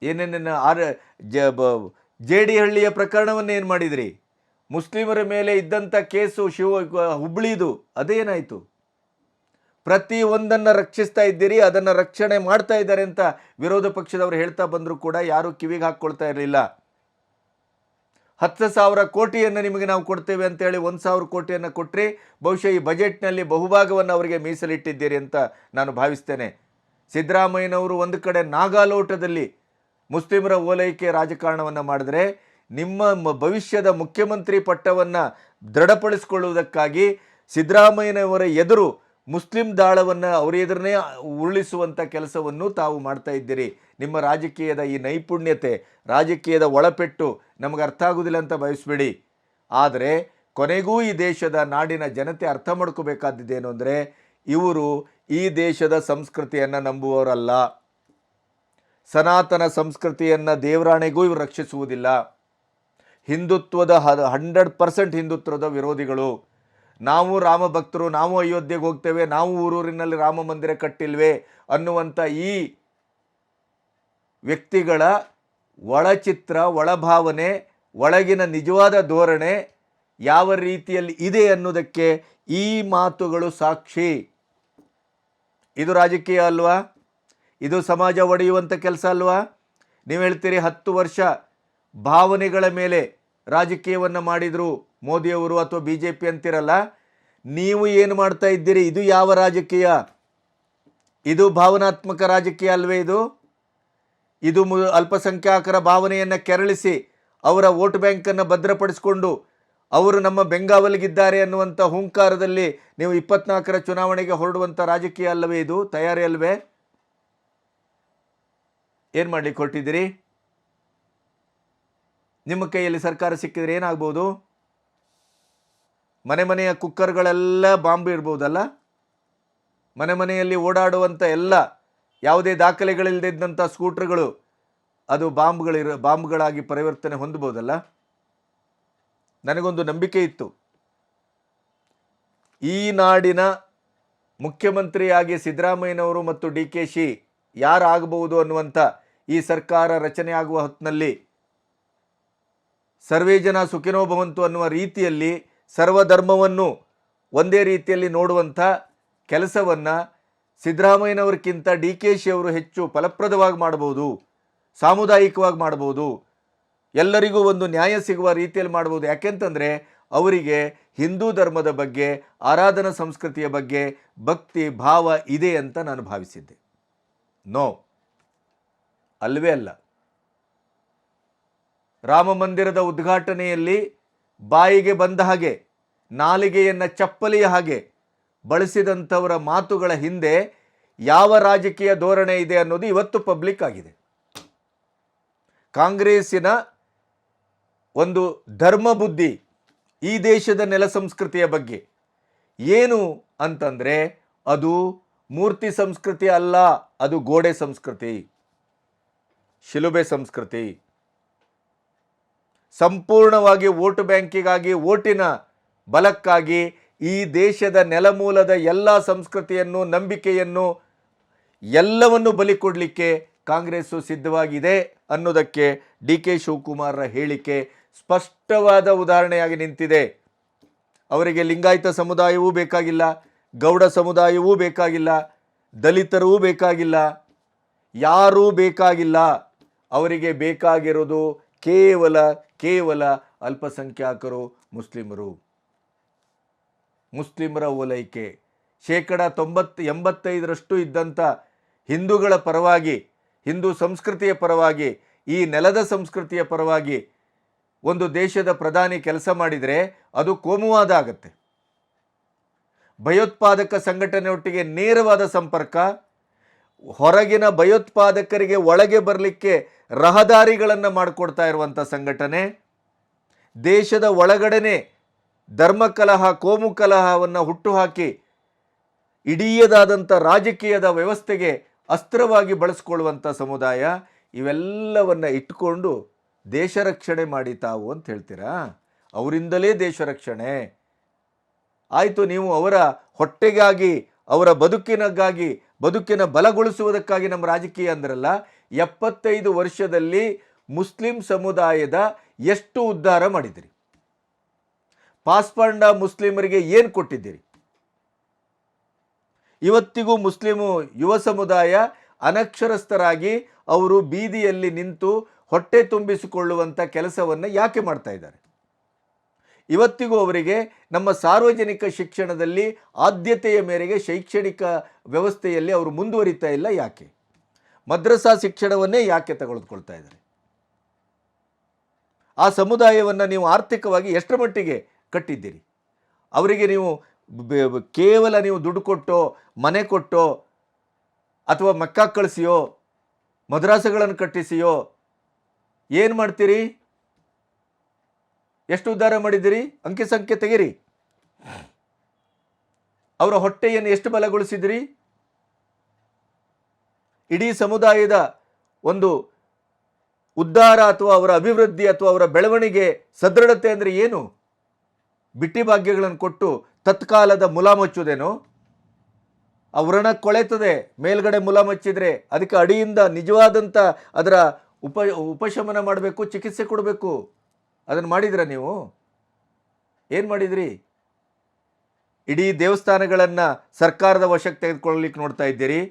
ಏನೇನೇನು ಜೇಡಿಹಳ್ಳಿಯ ಪ್ರಕರಣವನ್ನು ಏನು ಮಾಡಿದ್ರಿ? ಮುಸ್ಲಿಮರ ಮೇಲೆ ಇದ್ದಂಥ ಕೇಸು ಹುಬ್ಬಳ್ಳಿದು ಅದೇನಾಯಿತು? ಪ್ರತಿ ಒಂದನ್ನು ರಕ್ಷಿಸ್ತಾ ಇದ್ದೀರಿ, ಅದನ್ನು ರಕ್ಷಣೆ ಮಾಡ್ತಾ ಇದ್ದಾರೆ ಅಂತ ವಿರೋಧ ಪಕ್ಷದವರು ಹೇಳ್ತಾ ಬಂದರೂ ಕೂಡ ಯಾರೂ ಕಿವಿಗೆ ಹಾಕ್ಕೊಳ್ತಾ ಇರಲಿಲ್ಲ. 10,000 ಕೋಟಿಯನ್ನು ನಿಮಗೆ ನಾವು ಕೊಡ್ತೇವೆ ಅಂತೇಳಿ 1,000 ಕೋಟಿಯನ್ನು ಕೊಟ್ಟರೆ ಬಹುಶಃ ಈ ಬಜೆಟ್ನಲ್ಲಿ ಬಹುಭಾಗವನ್ನು ಅವರಿಗೆ ಮೀಸಲಿಟ್ಟಿದ್ದೀರಿ ಅಂತ ನಾನು ಭಾವಿಸ್ತೇನೆ. ಸಿದ್ದರಾಮಯ್ಯನವರು ಒಂದು ಕಡೆ ನಾಗಾಲೋಟದಲ್ಲಿ ಮುಸ್ಲಿಮರ ಓಲೈಕೆ ರಾಜಕಾರಣವನ್ನು ಮಾಡಿದ್ರೆ, ನಿಮ್ಮ ಭವಿಷ್ಯದ ಮುಖ್ಯಮಂತ್ರಿ ಪಟ್ಟವನ್ನು ದೃಢಪಡಿಸಿಕೊಳ್ಳುವುದಕ್ಕಾಗಿ ಸಿದ್ದರಾಮಯ್ಯನವರ ಎದುರು ಮುಸ್ಲಿಂ ದಾಳವನ್ನು ಅವರ ಎದುರನ್ನೇ ಉರುಳಿಸುವಂಥ ಕೆಲಸವನ್ನು ತಾವು ಮಾಡ್ತಾ ಇದ್ದೀರಿ. ನಿಮ್ಮ ರಾಜಕೀಯದ ಈ ನೈಪುಣ್ಯತೆ, ರಾಜಕೀಯದ ಒಳಪೆಟ್ಟು ನಮಗೆ ಅರ್ಥ ಆಗೋದಿಲ್ಲ ಅಂತ ಭಾವಿಸಬೇಡಿ. ಆದರೆ ಕೊನೆಗೂ ಈ ದೇಶದ ನಾಡಿನ ಜನತೆ ಅರ್ಥ ಮಾಡ್ಕೋಬೇಕಾದ್ದೇನು ಅಂದರೆ, ಇವರು ಈ ದೇಶದ ಸಂಸ್ಕೃತಿಯನ್ನು ನಂಬುವವರಲ್ಲ. ಸನಾತನ ಸಂಸ್ಕೃತಿಯನ್ನು ದೇವರಾಣೆಗೂ ಇವರು ರಕ್ಷಿಸುವುದಿಲ್ಲ. ಹಿಂದುತ್ವದ 100% ಹಿಂದುತ್ವದ ವಿರೋಧಿಗಳು. ನಾವು ರಾಮ ಭಕ್ತರು, ನಾವು ಅಯೋಧ್ಯೆಗೆ ಹೋಗ್ತೇವೆ, ನಾವು ಊರೂರಿನಲ್ಲಿ ರಾಮ ಮಂದಿರ ಕಟ್ಟಿಲ್ವೇ ಅನ್ನುವಂಥ ಈ ವ್ಯಕ್ತಿಗಳ ಒಳಚಿತ್ರ, ಒಳಭಾವನೆ, ಒಳಗಿನ ನಿಜವಾದ ಧೋರಣೆ ಯಾವ ರೀತಿಯಲ್ಲಿ ಇದೆ ಅನ್ನೋದಕ್ಕೆ ಈ ಮಾತುಗಳು ಸಾಕ್ಷಿ. ಇದು ರಾಜಕೀಯ ಅಲ್ವಾ? ಇದು ಸಮಾಜ ಒಡೆಯುವಂಥ ಕೆಲಸ ಅಲ್ವಾ? ನೀವು ಹೇಳ್ತೀರಿ 10 ವರ್ಷ ಭಾವನೆಗಳ ಮೇಲೆ ರಾಜಕೀಯವನ್ನು ಮಾಡಿದರು ಮೋದಿಯವರು ಅಥವಾ BJP ಅಂತಿರಲ್ಲ. ನೀವು ಏನು ಮಾಡ್ತಾ ಇದ್ದೀರಿ? ಇದು ಯಾವ ರಾಜಕೀಯ? ಇದು ಭಾವನಾತ್ಮಕ ರಾಜಕೀಯ ಅಲ್ವೇ? ಇದು ಅಲ್ಪಸಂಖ್ಯಾತರ ಭಾವನೆಯನ್ನು ಕೆರಳಿಸಿ ಅವರ ವೋಟ್ ಬ್ಯಾಂಕನ್ನು ಭದ್ರಪಡಿಸಿಕೊಂಡು ಅವರು ನಮ್ಮ ಬೆಂಗಾವಲಿಗಿದ್ದಾರೆ ಅನ್ನುವಂಥ ಹುಂಕಾರದಲ್ಲಿ ನೀವು 24ರ ಚುನಾವಣೆಗೆ ಹೊರಡುವಂಥ ರಾಜಕೀಯ ಅಲ್ಲವೇ? ಇದು ತಯಾರಿ ಅಲ್ವೇ? ಏನು ಮಾಡಲಿಕ್ಕೆ ಹೊರಟಿದ್ದೀರಿ? ನಿಮ್ಮ ಕೈಯಲ್ಲಿ ಸರ್ಕಾರ ಸಿಕ್ಕಿದ್ರೆ ಏನಾಗ್ಬೋದು? ಮನೆಯ ಕುಕ್ಕರ್ಗಳೆಲ್ಲ ಬಾಂಬ್ ಇರ್ಬೋದಲ್ಲ? ಮನೆಯಲ್ಲಿ ಓಡಾಡುವಂಥ ಎಲ್ಲ ಯಾವುದೇ ದಾಖಲೆಗಳಿಲ್ಲದಿದ್ದಂಥ ಸ್ಕೂಟ್ರ್ಗಳು ಅದು ಬಾಂಬ್ಗಳಾಗಿ ಪರಿವರ್ತನೆ ಹೊಂದಬಹುದಲ್ಲ? ನನಗೊಂದು ನಂಬಿಕೆ ಇತ್ತು, ಈ ನಾಡಿನ ಮುಖ್ಯಮಂತ್ರಿಯಾಗಿ ಸಿದ್ದರಾಮಯ್ಯನವರು ಮತ್ತು DKಶಿ ಯಾರಾಗಬಹುದು ಅನ್ನುವಂಥ ಈ ಸರ್ಕಾರ ರಚನೆ ಆಗುವ ಹೊತ್ತಿನಲ್ಲಿ ಸರ್ವೇ ಜನ ಸುಖಿನೋ ಭವಂತು ಅನ್ನುವ ರೀತಿಯಲ್ಲಿ ಸರ್ವಧರ್ಮವನ್ನು ಒಂದೇ ರೀತಿಯಲ್ಲಿ ನೋಡುವಂಥ ಕೆಲಸವನ್ನು ಸಿದ್ದರಾಮಯ್ಯನವರಿಗಿಂತ DKಶಿ ಅವರು ಹೆಚ್ಚು ಫಲಪ್ರದವಾಗಿ ಮಾಡಬಹುದು, ಸಾಮುದಾಯಿಕವಾಗಿ ಮಾಡಬಹುದು, ಎಲ್ಲರಿಗೂ ಒಂದು ನ್ಯಾಯ ಸಿಗುವ ರೀತಿಯಲ್ಲಿ ಮಾಡ್ಬೋದು. ಯಾಕೆಂತಂದರೆ ಅವರಿಗೆ ಹಿಂದೂ ಧರ್ಮದ ಬಗ್ಗೆ, ಆರಾಧನಾ ಸಂಸ್ಕೃತಿಯ ಬಗ್ಗೆ ಭಕ್ತಿ ಭಾವ ಇದೆ ಅಂತ ನಾನು ಭಾವಿಸಿದ್ದೆ. ನೋ, ಅಲ್ವೇ ಅಲ್ಲ. ರಾಮ ಮಂದಿರದ ಉದ್ಘಾಟನೆಯಲ್ಲಿ ಬಾಯಿಗೆ ಬಂದ ಹಾಗೆ, ನಾಲಿಗೆಯನ್ನು ಚಪ್ಪಲಿಯ ಹಾಗೆ ಬಳಸಿದಂಥವರ ಮಾತುಗಳ ಹಿಂದೆ ಯಾವ ರಾಜಕೀಯ ಧೋರಣೆ ಇದೆ ಅನ್ನೋದು ಇವತ್ತು ಪಬ್ಲಿಕ್ ಆಗಿದೆ. ಕಾಂಗ್ರೆಸ್ಸಿನ ಒಂದು ಧರ್ಮ ಬುದ್ಧಿ ಈ ದೇಶದ ನೆಲ ಸಂಸ್ಕೃತಿಯ ಬಗ್ಗೆ ಏನು ಅಂತಂದರೆ, ಅದು ಮೂರ್ತಿ ಸಂಸ್ಕೃತಿ ಅಲ್ಲ, ಅದು ಗೋಡೆ ಸಂಸ್ಕೃತಿ, ಶಿಲುಬೆ ಸಂಸ್ಕೃತಿ. ಸಂಪೂರ್ಣವಾಗಿ ವೋಟ್ ಬ್ಯಾಂಕಿಗಾಗಿ, ವೋಟಿನ ಬಲಕ್ಕಾಗಿ ಈ ದೇಶದ ನೆಲಮೂಲದ ಎಲ್ಲ ಸಂಸ್ಕೃತಿಯನ್ನು, ನಂಬಿಕೆಯನ್ನು ಎಲ್ಲವನ್ನು ಬಲಿ ಕೊಡಲಿಕ್ಕೆ ಕಾಂಗ್ರೆಸ್ಸು ಸಿದ್ಧವಾಗಿದೆ ಅನ್ನೋದಕ್ಕೆ ಡಿ ಕೆ ಶಿವಕುಮಾರರ ಹೇಳಿಕೆ ಸ್ಪಷ್ಟವಾದ ಉದಾಹರಣೆಯಾಗಿ ನಿಂತಿದೆ. ಅವರಿಗೆ ಲಿಂಗಾಯತ ಸಮುದಾಯವೂ ಬೇಕಾಗಿಲ್ಲ, ಗೌಡ ಸಮುದಾಯವೂ ಬೇಕಾಗಿಲ್ಲ, ದಲಿತರೂ ಬೇಕಾಗಿಲ್ಲ, ಯಾರೂ ಬೇಕಾಗಿಲ್ಲ. ಅವರಿಗೆ ಬೇಕಾಗಿರೋದು ಕೇವಲ ಅಲ್ಪಸಂಖ್ಯಾತರು, ಮುಸ್ಲಿಮರ ಓಲೈಕೆ. 85% ಇದ್ದಂಥ ಹಿಂದೂಗಳ ಪರವಾಗಿ, ಹಿಂದೂ ಸಂಸ್ಕೃತಿಯ ಪರವಾಗಿ, ಈ ನೆಲದ ಸಂಸ್ಕೃತಿಯ ಪರವಾಗಿ ಒಂದು ದೇಶದ ಪ್ರಧಾನಿ ಕೆಲಸ ಮಾಡಿದರೆ ಅದು ಕೋಮುವಾದ ಆಗುತ್ತೆ. ಭಯೋತ್ಪಾದಕ ಸಂಘಟನೆಯೊಟ್ಟಿಗೆ ನೇರವಾದ ಸಂಪರ್ಕ, ಹೊರಗಿನ ಭಯೋತ್ಪಾದಕರಿಗೆ ಒಳಗೆ ಬರಲಿಕ್ಕೆ ರಹದಾರಿಗಳನ್ನು ಮಾಡಿಕೊಡ್ತಾ ಇರುವಂಥ ಸಂಘಟನೆ, ದೇಶದ ಒಳಗಡೆನೆ ಧರ್ಮಕಲಹ, ಕೋಮು ಕಲಹವನ್ನು ಹುಟ್ಟುಹಾಕಿ ಇಡೀದಾದಂಥ ರಾಜಕೀಯದ ವ್ಯವಸ್ಥೆಗೆ ಅಸ್ತ್ರವಾಗಿ ಬಳಸ್ಕೊಳ್ಳುವಂಥ ಸಮುದಾಯ, ಇವೆಲ್ಲವನ್ನು ಇಟ್ಕೊಂಡು ದೇಶ ರಕ್ಷಣೆ ಮಾಡಿ ತಾವು ಅಂತ ಹೇಳ್ತೀರಾ? ಅವರಿಂದಲೇ ದೇಶ ರಕ್ಷಣೆ ಆಯಿತು. ನೀವು ಅವರ ಹೊಟ್ಟೆಗಾಗಿ, ಅವರ ಬದುಕಿನ ಬಲಗೊಳಿಸುವುದಕ್ಕಾಗಿ ನಮ್ಮ ರಾಜಕೀಯ ಅಂದ್ರಲ್ಲ. 75 ವರ್ಷದಲ್ಲಿ ಮುಸ್ಲಿಂ ಸಮುದಾಯದ ಎಷ್ಟು ಉದ್ಧಾರ ಮಾಡಿದಿರಿ? ಪಾಸ್ಪಾಂಡ ಮುಸ್ಲಿಮರಿಗೆ ಏನು ಕೊಟ್ಟಿದ್ದೀರಿ? ಇವತ್ತಿಗೂ ಮುಸ್ಲಿಮು ಯುವ ಸಮುದಾಯ ಅನಕ್ಷರಸ್ಥರಾಗಿ ಅವರು ಬೀದಿಯಲ್ಲಿ ನಿಂತು ಹೊಟ್ಟೆ ತುಂಬಿಸಿಕೊಳ್ಳುವಂಥ ಕೆಲಸವನ್ನು ಯಾಕೆ ಮಾಡ್ತಾ ಇದ್ದಾರೆ? ಇವತ್ತಿಗೂ ಅವರಿಗೆ ನಮ್ಮ ಸಾರ್ವಜನಿಕ ಶಿಕ್ಷಣದಲ್ಲಿ ಆದ್ಯತೆಯ ಮೇರೆಗೆ ಶೈಕ್ಷಣಿಕ ವ್ಯವಸ್ಥೆಯಲ್ಲಿ ಅವರು ಮುಂದುವರಿತಾ ಇಲ್ಲ ಯಾಕೆ? ಮದ್ರಸಾ ಶಿಕ್ಷಣವನ್ನೇ ಯಾಕೆ ತೆಗೆದುಕೊಳ್ತಾ ಇದ್ದಾರೆ? ಆ ಸಮುದಾಯವನ್ನು ನೀವು ಆರ್ಥಿಕವಾಗಿ ಎಷ್ಟರ ಮಟ್ಟಿಗೆ ಕಟ್ಟಿದ್ದೀರಿ? ಅವರಿಗೆ ನೀವು ಕೇವಲ ನೀವು ದುಡ್ಡು ಕೊಟ್ಟೋ, ಮನೆ ಕೊಟ್ಟೋ, ಅಥವಾ ಮಕ್ಕಾ ಕಳಿಸಿಯೋ, ಮದ್ರಾಸಗಳನ್ನು ಕಟ್ಟಿಸಿಯೋ ಏನು ಮಾಡ್ತೀರಿ? ಎಷ್ಟು ಉದ್ಧಾರ ಮಾಡಿದ್ದೀರಿ? ಅಂಕಿ ಸಂಖ್ಯೆ ತೆಗೀರಿ. ಅವರ ಹೊಟ್ಟೆಯನ್ನು ಎಷ್ಟು ಬಲಗೊಳಿಸಿದಿರಿ? ಇಡೀ ಸಮುದಾಯದ ಒಂದು ಉದ್ಧಾರ ಅಥವಾ ಅವರ ಅಭಿವೃದ್ಧಿ ಅಥವಾ ಅವರ ಬೆಳವಣಿಗೆ, ಸದೃಢತೆ ಅಂದರೆ ಏನು? ಬಿಟ್ಟಿ ಭಾಗ್ಯಗಳನ್ನು ಕೊಟ್ಟು ತತ್ಕಾಲದ ಮುಲಾಮಚ್ಚುವುದೇನೋ? ಆ ವ್ರಣ ಕೊಳೆತದೆ, ಮೇಲ್ಗಡೆ ಮುಲಾಮಚ್ಚಿದ್ರೆ ಅದಕ್ಕೆ ಅಡಿಯಿಂದ ನಿಜವಾದಂಥ ಅದರ ಉಪಶಮನ ಮಾಡಬೇಕು, ಚಿಕಿತ್ಸೆ ಕೊಡಬೇಕು. ಅದನ್ನು ಮಾಡಿದ್ರ ನೀವು? ಏನು ಮಾಡಿದ್ರಿ? ಇಡೀ ದೇವಸ್ಥಾನಗಳನ್ನು ಸರ್ಕಾರದ ವಶಕ್ಕೆ ತೆಗೆದುಕೊಳ್ಳಲಿಕ್ಕೆ ನೋಡ್ತಾ ಇದ್ದೀರಿ.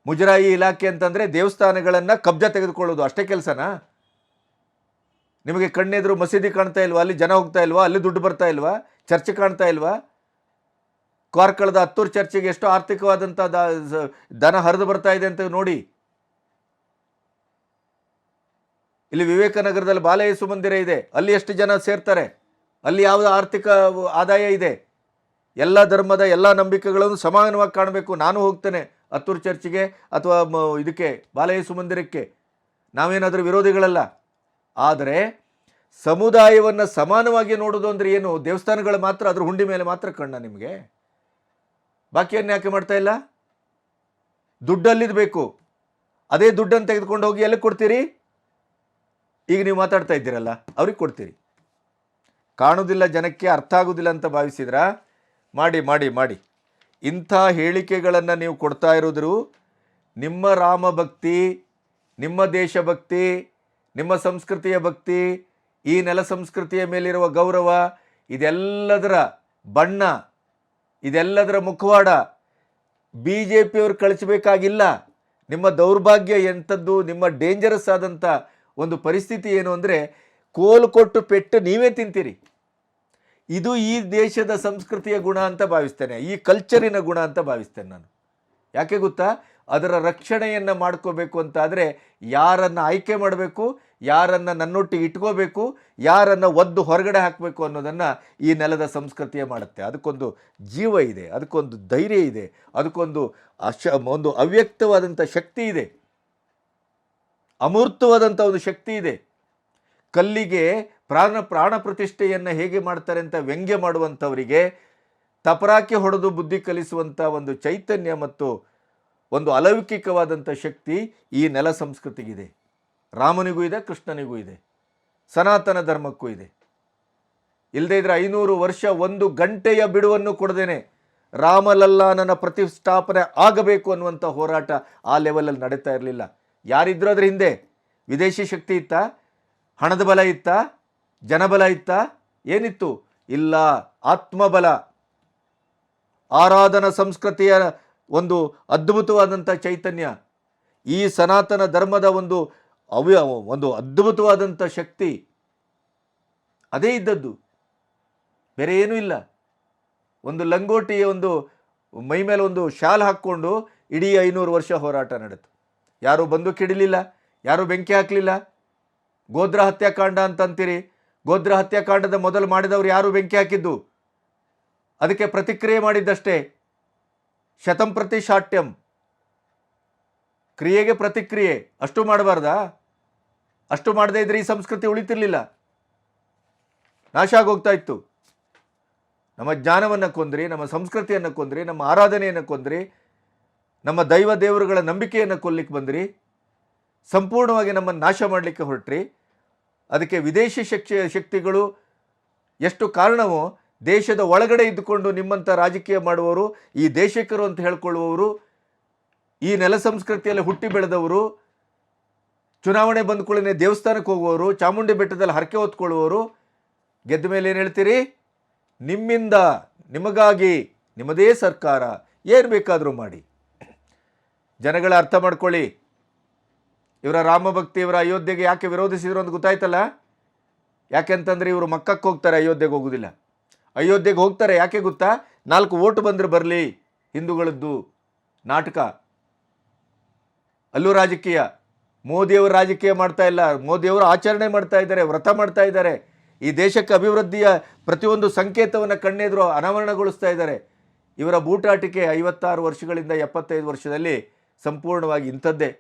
ಮುಜರಾಯಿ ಇಲಾಖೆ ಅಂತಂದರೆ ದೇವಸ್ಥಾನಗಳನ್ನು ಕಬ್ಜಾ ತೆಗೆದುಕೊಳ್ಳೋದು ಅಷ್ಟೇ ಕೆಲಸನಾ? ನಿಮಗೆ ಕಣ್ಣೆದುರು ಮಸೀದಿ ಕಾಣ್ತಾ ಇಲ್ವಾ? ಅಲ್ಲಿ ಜನ ಹೋಗ್ತಾ ಇಲ್ವಾ? ಅಲ್ಲಿ ದುಡ್ಡು ಬರ್ತಾ ಇಲ್ವಾ? ಚರ್ಚೆ ಕಾಣ್ತಾ ಇಲ್ವಾ? ಕಾರ್ಕಳದ ಹತ್ತೂರು ಚರ್ಚೆಗೆ ಎಷ್ಟು ಆರ್ಥಿಕವಾದಂಥ ಧನ ಹರಿದು ಬರ್ತಾ ಇದೆ ಅಂತ ನೋಡಿ. ಇಲ್ಲಿ ವಿವೇಕನಗರದಲ್ಲಿ ಬಾಲಯೇಸು ಮಂದಿರ ಇದೆ, ಅಲ್ಲಿ ಎಷ್ಟು ಜನ ಸೇರ್ತಾರೆ? ಅಲ್ಲಿ ಯಾವುದು ಆರ್ಥಿಕ ಆದಾಯ ಇದೆ? ಎಲ್ಲ ಧರ್ಮದ ಎಲ್ಲ ನಂಬಿಕೆಗಳನ್ನು ಸಮಾನವಾಗಿ ಕಾಣಬೇಕು. ನಾನು ಹೋಗ್ತೇನೆ ಹತ್ತೂರು ಚರ್ಚಿಗೆ ಅಥವಾ ಇದಕ್ಕೆ ಬಾಲಯೇಸು ಮಂದಿರಕ್ಕೆ, ನಾವೇನಾದರೂ ವಿರೋಧಿಗಳಲ್ಲ. ಆದರೆ ಸಮುದಾಯವನ್ನು ಸಮಾನವಾಗಿ ನೋಡೋದು ಅಂದರೆ ಏನು? ದೇವಸ್ಥಾನಗಳು ಮಾತ್ರ, ಅದ್ರ ಹುಂಡಿ ಮೇಲೆ ಮಾತ್ರ ಕಣ್ಣ ನಿಮಗೆ? ಬಾಕಿಯನ್ನು ಯಾಕೆ ಮಾಡ್ತಾ ಇಲ್ಲ? ದುಡ್ಡಲ್ಲಿದ್ದು ಬೇಕು. ಅದೇ ದುಡ್ಡನ್ನು ತೆಗೆದುಕೊಂಡು ಹೋಗಿ ಎಲ್ಲಿ ಕೊಡ್ತೀರಿ? ಈಗ ನೀವು ಮಾತಾಡ್ತಾ ಇದ್ದೀರಲ್ಲ, ಅವ್ರಿಗೆ ಕೊಡ್ತೀರಿ. ಕಾಣುವುದಿಲ್ಲ, ಜನಕ್ಕೆ ಅರ್ಥ ಆಗೋದಿಲ್ಲ ಅಂತ ಭಾವಿಸಿದ್ರಾ? ಮಾಡಿ ಮಾಡಿ ಮಾಡಿ. ಇಂಥ ಹೇಳಿಕೆಗಳನ್ನು ನೀವು ಕೊಡ್ತಾ ಇರೋದ್ರು ನಿಮ್ಮ ರಾಮಭಕ್ತಿ, ನಿಮ್ಮ ದೇಶಭಕ್ತಿ, ನಿಮ್ಮ ಸಂಸ್ಕೃತಿಯ ಭಕ್ತಿ, ಈ ನೆಲ ಸಂಸ್ಕೃತಿಯ ಮೇಲಿರುವ ಗೌರವ, ಇದೆಲ್ಲದರ ಬಣ್ಣ, ಇದೆಲ್ಲದರ ಮುಖವಾಡ BJPಯವರು ಕಳಿಸಬೇಕಾಗಿಲ್ಲ. ನಿಮ್ಮ ದೌರ್ಭಾಗ್ಯ ಎಂಥದ್ದು, ನಿಮ್ಮ ಡೇಂಜರಸ್ ಆದಂಥ ಒಂದು ಪರಿಸ್ಥಿತಿ ಏನು ಅಂದರೆ, ಕೋಲು ಕೊಟ್ಟು ಪೆಟ್ಟು ನೀವೇ ತಿಂತೀರಿ. ಇದು ಈ ದೇಶದ ಸಂಸ್ಕೃತಿಯ ಗುಣ ಅಂತ ಭಾವಿಸ್ತೇನೆ, ಈ ಕಲ್ಚರಿನ ಗುಣ ಅಂತ ಭಾವಿಸ್ತೇನೆ ನಾನು. ಯಾಕೆ ಗೊತ್ತಾ? ಅದರ ರಕ್ಷಣೆಯನ್ನು ಮಾಡ್ಕೋಬೇಕು ಅಂತಾದರೆ ಯಾರನ್ನು ಆಯ್ಕೆ ಮಾಡಬೇಕು, ಯಾರನ್ನು ನನ್ನೊಟ್ಟಿಗೆ ಇಟ್ಕೋಬೇಕು, ಯಾರನ್ನು ಒದ್ದು ಹೊರಗಡೆ ಹಾಕಬೇಕು ಅನ್ನೋದನ್ನು ಈ ನೆಲದ ಸಂಸ್ಕೃತಿಯೇ ಮಾಡುತ್ತೆ. ಅದಕ್ಕೊಂದು ಜೀವ ಇದೆ, ಅದಕ್ಕೊಂದು ಧೈರ್ಯ ಇದೆ, ಅದಕ್ಕೊಂದು ಒಂದು ಅವ್ಯಕ್ತವಾದಂಥ ಶಕ್ತಿ ಇದೆ, ಅಮೂರ್ತವಾದಂಥ ಒಂದು ಶಕ್ತಿ ಇದೆ. ಕಲ್ಲಿಗೆ ಪ್ರಾಣ ಪ್ರತಿಷ್ಠೆಯನ್ನು ಹೇಗೆ ಮಾಡ್ತಾರೆ ಅಂತ ವ್ಯಂಗ್ಯ ಮಾಡುವಂಥವರಿಗೆ ತಪರಾಕಿ ಹೊಡೆದು ಬುದ್ಧಿ ಕಲಿಸುವಂಥ ಒಂದು ಚೈತನ್ಯ ಮತ್ತು ಒಂದು ಅಲೌಕಿಕವಾದಂಥ ಶಕ್ತಿ ಈ ನೆಲ ಸಂಸ್ಕೃತಿಗಿದೆ. ರಾಮನಿಗೂ ಇದೆ, ಕೃಷ್ಣನಿಗೂ ಇದೆ, ಸನಾತನ ಧರ್ಮಕ್ಕೂ ಇದೆ. ಇಲ್ಲದೇ ಇದ್ರೆ 500 ವರ್ಷ 1 ಗಂಟೆಯ ಬಿಡುವನ್ನು ಕೊಡದೇನೆ ರಾಮಲಲ್ಲಾನನ ಪ್ರತಿಷ್ಠಾಪನೆ ಆಗಬೇಕು ಅನ್ನುವಂಥ ಹೋರಾಟ ಆ ಲೆವೆಲಲ್ಲಿ ನಡೀತಾ ಇರಲಿಲ್ಲ. ಯಾರಿದ್ರು ಅದ್ರ ಹಿಂದೆ? ವಿದೇಶಿ ಶಕ್ತಿ ಇತ್ತಾ? ಹಣದ ಬಲ ಇತ್ತಾ? ಜನಬಲ ಇತ್ತಾ? ಏನಿತ್ತು? ಇಲ್ಲ, ಆತ್ಮಬಲ. ಆರಾಧನಾ ಸಂಸ್ಕೃತಿಯ ಒಂದು ಅದ್ಭುತವಾದಂಥ ಚೈತನ್ಯ, ಈ ಸನಾತನ ಧರ್ಮದ ಒಂದು ಅದ್ಭುತವಾದಂಥ ಶಕ್ತಿ ಅದೇ ಇದ್ದದ್ದು, ಬೇರೆ ಏನೂ ಇಲ್ಲ. ಒಂದು ಲಂಗೋಟಿಯ ಒಂದು ಮೈ ಮೇಲೆ ಒಂದು ಶಾಲ್ ಹಾಕ್ಕೊಂಡು ಇಡೀ 500 ವರ್ಷ ಹೋರಾಟ ನಡೆತು. ಯಾರೂ ಬಂದೂಕು ಹಿಡಿಲಿಲ್ಲ, ಯಾರೂ ಬೆಂಕಿ ಹಾಕಲಿಲ್ಲ. ಗೋಧ್ರಾ ಹತ್ಯಾಕಾಂಡ ಅಂತಂತೀರಿ, ಗೋಧ್ರಾ ಹತ್ಯಾಕಾಂಡದ ಮೊದಲು ಮಾಡಿದವರು ಯಾರು ಬೆಂಕಿ ಹಾಕಿದ್ದು? ಅದಕ್ಕೆ ಪ್ರತಿಕ್ರಿಯೆ ಮಾಡಿದ್ದಷ್ಟೇ. ಶತಂ ಪ್ರತಿ ಶಾಟ್ಯಂ, ಕ್ರಿಯೆಗೆ ಪ್ರತಿಕ್ರಿಯೆ. ಅಷ್ಟು ಮಾಡಬಾರ್ದಾ? ಅಷ್ಟು ಮಾಡದೇ ಇದ್ರೆ ಈ ಸಂಸ್ಕೃತಿ ಉಳಿತಿರ್ಲಿಲ್ಲ, ನಾಶ ಆಗೋಗ್ತಾ ಇತ್ತು. ನಮ್ಮ ಜ್ಞಾನವನ್ನು ಕೊಂದ್ರಿ, ನಮ್ಮ ಸಂಸ್ಕೃತಿಯನ್ನು ಕೊಂದ್ರಿ, ನಮ್ಮ ಆರಾಧನೆಯನ್ನು ಕೊಂದ್ರಿ, ನಮ್ಮ ದೈವ ದೇವರುಗಳ ನಂಬಿಕೆಯನ್ನು ಕೊಲ್ಲಿಕ್ಕೆ ಬಂದ್ರಿ, ಸಂಪೂರ್ಣವಾಗಿ ನಮ್ಮನ್ನು ನಾಶ ಮಾಡಲಿಕ್ಕೆ ಹೊರಟ್ರಿ. ಅದಕ್ಕೆ ವಿದೇಶಿ ಶಕ್ತಿಗಳು ಎಷ್ಟು ಕಾರಣವೋ, ದೇಶದ ಒಳಗಡೆ ಇದ್ದುಕೊಂಡು ನಿಮ್ಮಂಥ ರಾಜಕೀಯ ಮಾಡುವವರು, ಈ ದೇಶಿಕರು ಅಂತ ಹೇಳ್ಕೊಳ್ಳುವವರು, ಈ ನೆಲ ಸಂಸ್ಕೃತಿಯಲ್ಲಿ ಹುಟ್ಟಿ ಬೆಳೆದವರು, ಚುನಾವಣೆ ಬಂದ ಕೂಡಲೇ ದೇವಸ್ಥಾನಕ್ಕೆ ಹೋಗುವವರು, ಚಾಮುಂಡಿ ಬೆಟ್ಟದಲ್ಲಿ ಹರಕೆ ಹೊತ್ಕೊಳ್ಳುವವರು, ಗೆದ್ದ ಮೇಲೆ ಏನು ಹೇಳ್ತೀರಿ? ನಿಮ್ಮಿಂದ, ನಿಮಗಾಗಿ, ನಿಮ್ಮದೇ ಸರ್ಕಾರ, ಏನು ಬೇಕಾದರೂ ಮಾಡಿ. ಜನಗಳ ಅರ್ಥ ಮಾಡ್ಕೊಳ್ಳಿ. ಇವರ ರಾಮಭಕ್ತಿ, ಇವರ ಅಯೋಧ್ಯೆಗೆ ಯಾಕೆ ವಿರೋಧಿಸಿದ್ರು ಅಂತ ಗೊತ್ತಾಯ್ತಲ್ಲ? ಯಾಕೆಂತಂದರೆ ಇವರು ಮಕ್ಕಕ್ಕೆ ಹೋಗ್ತಾರೆ, ಅಯೋಧ್ಯೆಗೆ ಹೋಗೋದಿಲ್ಲ. ಅಯೋಧ್ಯೆಗೆ ಹೋಗ್ತಾರೆ ಯಾಕೆ ಗೊತ್ತಾ? 4 ಓಟು ಬಂದರೆ ಬರಲಿ, ಹಿಂದೂಗಳದ್ದು ನಾಟಕ. ಅಲ್ಲೂ ರಾಜಕೀಯ. ಮೋದಿಯವರು ರಾಜಕೀಯ ಮಾಡ್ತಾ ಇಲ್ಲ, ಮೋದಿಯವರು ಆಚರಣೆ ಮಾಡ್ತಾ ಇದ್ದಾರೆ, ವ್ರತ ಮಾಡ್ತಾ ಇದ್ದಾರೆ. ಈ ದೇಶಕ್ಕೆ ಅಭಿವೃದ್ಧಿಯ ಪ್ರತಿಯೊಂದು ಸಂಕೇತವನ್ನು ಕಣ್ಣೆದುರು ಅನಾವರಣಗೊಳಿಸ್ತಾ ಇದ್ದಾರೆ. ಇವರ ಬೂಟಾಟಿಕೆ 56 ವರ್ಷಗಳಿಂದ 75 ವರ್ಷದಲ್ಲಿ ಸಂಪೂರ್ಣವಾಗಿ ಇಂಥದ್ದೇ.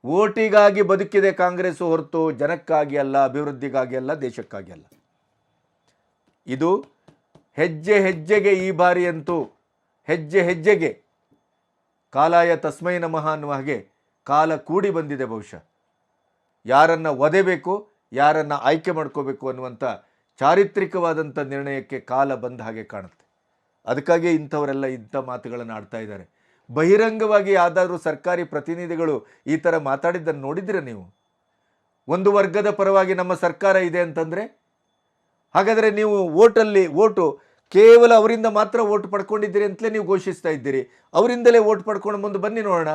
ಓಟಿಗಾಗಿ ಬದುಕಿದೆ ಕಾಂಗ್ರೆಸ್ ಹೊರತು ಜನಕ್ಕಾಗಿ ಅಲ್ಲ, ಅಭಿವೃದ್ಧಿಗಾಗಿ ಅಲ್ಲ, ದೇಶಕ್ಕಾಗಿ ಅಲ್ಲ. ಇದು ಹೆಜ್ಜೆ ಹೆಜ್ಜೆಗೆ, ಈ ಬಾರಿಯಂತೂ ಹೆಜ್ಜೆ ಹೆಜ್ಜೆಗೆ ಕಾಲಾಯ ತಸ್ಮೈ ನಮಃ ಅನ್ನುವ ಹಾಗೆ ಕಾಲ ಕೂಡಿ ಬಂದಿದೆ. ಬಹುಶಃ ಯಾರನ್ನು ಒದೆಬೇಕು, ಯಾರನ್ನು ಆಯ್ಕೆ ಮಾಡ್ಕೋಬೇಕು ಅನ್ನುವಂಥ ಚಾರಿತ್ರಿಕವಾದಂಥ ನಿರ್ಣಯಕ್ಕೆ ಕಾಲ ಬಂದ ಹಾಗೆ ಕಾಣುತ್ತೆ. ಅದಕ್ಕಾಗಿ ಇಂಥವರೆಲ್ಲ ಇಂಥ ಮಾತುಗಳನ್ನು ಆಡ್ತಾ ಇದ್ದಾರೆ. ಬಹಿರಂಗವಾಗಿ ಯಾವುದಾದ್ರೂ ಸರ್ಕಾರಿ ಪ್ರತಿನಿಧಿಗಳು ಈ ಥರ ಮಾತಾಡಿದ್ದನ್ನು ನೋಡಿದ್ದೀರ ನೀವು? ಒಂದು ವರ್ಗದ ಪರವಾಗಿ ನಮ್ಮ ಸರ್ಕಾರ ಇದೆ ಅಂತಂದರೆ, ಹಾಗಾದರೆ ನೀವು ಓಟು ಕೇವಲ ಅವರಿಂದ ಮಾತ್ರ ಓಟ್ ಪಡ್ಕೊಂಡಿದ್ದೀರಿ ಅಂತಲೇ ನೀವು ಘೋಷಿಸ್ತಾ ಇದ್ದೀರಿ. ಅವರಿಂದಲೇ ಓಟ್ ಪಡ್ಕೊಂಡು ಮುಂದೆ ಬನ್ನಿ ನೋಡೋಣ.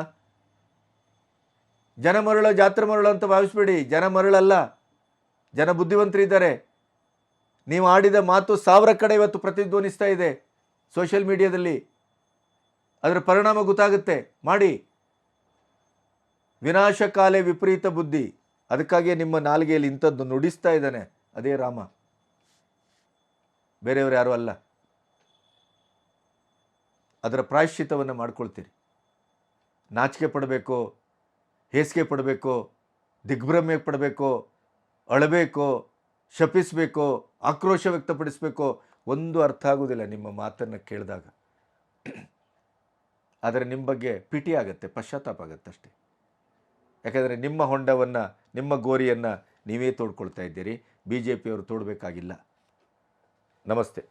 ಜನ ಮರಳೋ ಜಾತ್ರೆ ಮರಳೋ ಅಂತ ಭಾವಿಸ್ಬೇಡಿ. ಜನ ಮರಳಲ್ಲ, ಜನ ಬುದ್ಧಿವಂತರಿದ್ದಾರೆ. ನೀವು ಆಡಿದ ಮಾತು 1000 ಕಡೆ ಇವತ್ತು ಪ್ರತಿಧ್ವನಿಸ್ತಾ ಇದೆ ಸೋಷಿಯಲ್ ಮೀಡಿಯಾದಲ್ಲಿ. ಅದರ ಪರಿಣಾಮ ಗೊತ್ತಾಗುತ್ತೆ. ಮಾಡಿ. ವಿನಾಶಕಾಲೆ ವಿಪರೀತ ಬುದ್ಧಿ. ಅದಕ್ಕಾಗಿಯೇ ನಿಮ್ಮ ನಾಲಿಗೆಯಲ್ಲಿ ಇಂಥದ್ದು ನುಡಿಸ್ತಾ ಇದ್ದಾನೆ ಅದೇ ರಾಮ, ಬೇರೆಯವರು ಯಾರೂ ಅಲ್ಲ. ಅದರ ಪ್ರಾಯಶ್ಚಿತ್ತವನ್ನು ಮಾಡ್ಕೊಳ್ತೀರಿ. ನಾಚಿಕೆ ಪಡಬೇಕೋ, ಹೇಸಿಗೆ ಪಡಬೇಕೋ, ದಿಗ್ಭ್ರಮೆ ಪಡಬೇಕೋ, ಅಳಬೇಕೋ, ಶಪಿಸಬೇಕೋ, ಆಕ್ರೋಶ ವ್ಯಕ್ತಪಡಿಸಬೇಕೋ, ಒಂದು ಅರ್ಥ ಆಗೋದಿಲ್ಲ ನಿಮ್ಮ ಮಾತನ್ನು ಕೇಳಿದಾಗ. ಆದರೆ ನಿಮ್ಮ ಬಗ್ಗೆ ಪಿಟಿ ಆಗುತ್ತೆ, ಪಶ್ಚಾತ್ತಾಪ ಆಗುತ್ತೆ ಅಷ್ಟೇ. ಯಾಕಂದರೆ ನಿಮ್ಮ ಹೊಂಡವನ್ನು, ನಿಮ್ಮ ಗೋರಿಯನ್ನು ನೀವೇ ತೋಡ್ಕೊಳ್ತಾ ಇದ್ದೀರಿ. BJP ಅವರು ತೋಡಬೇಕಾಗಿಲ್ಲ. ನಮಸ್ತೆ.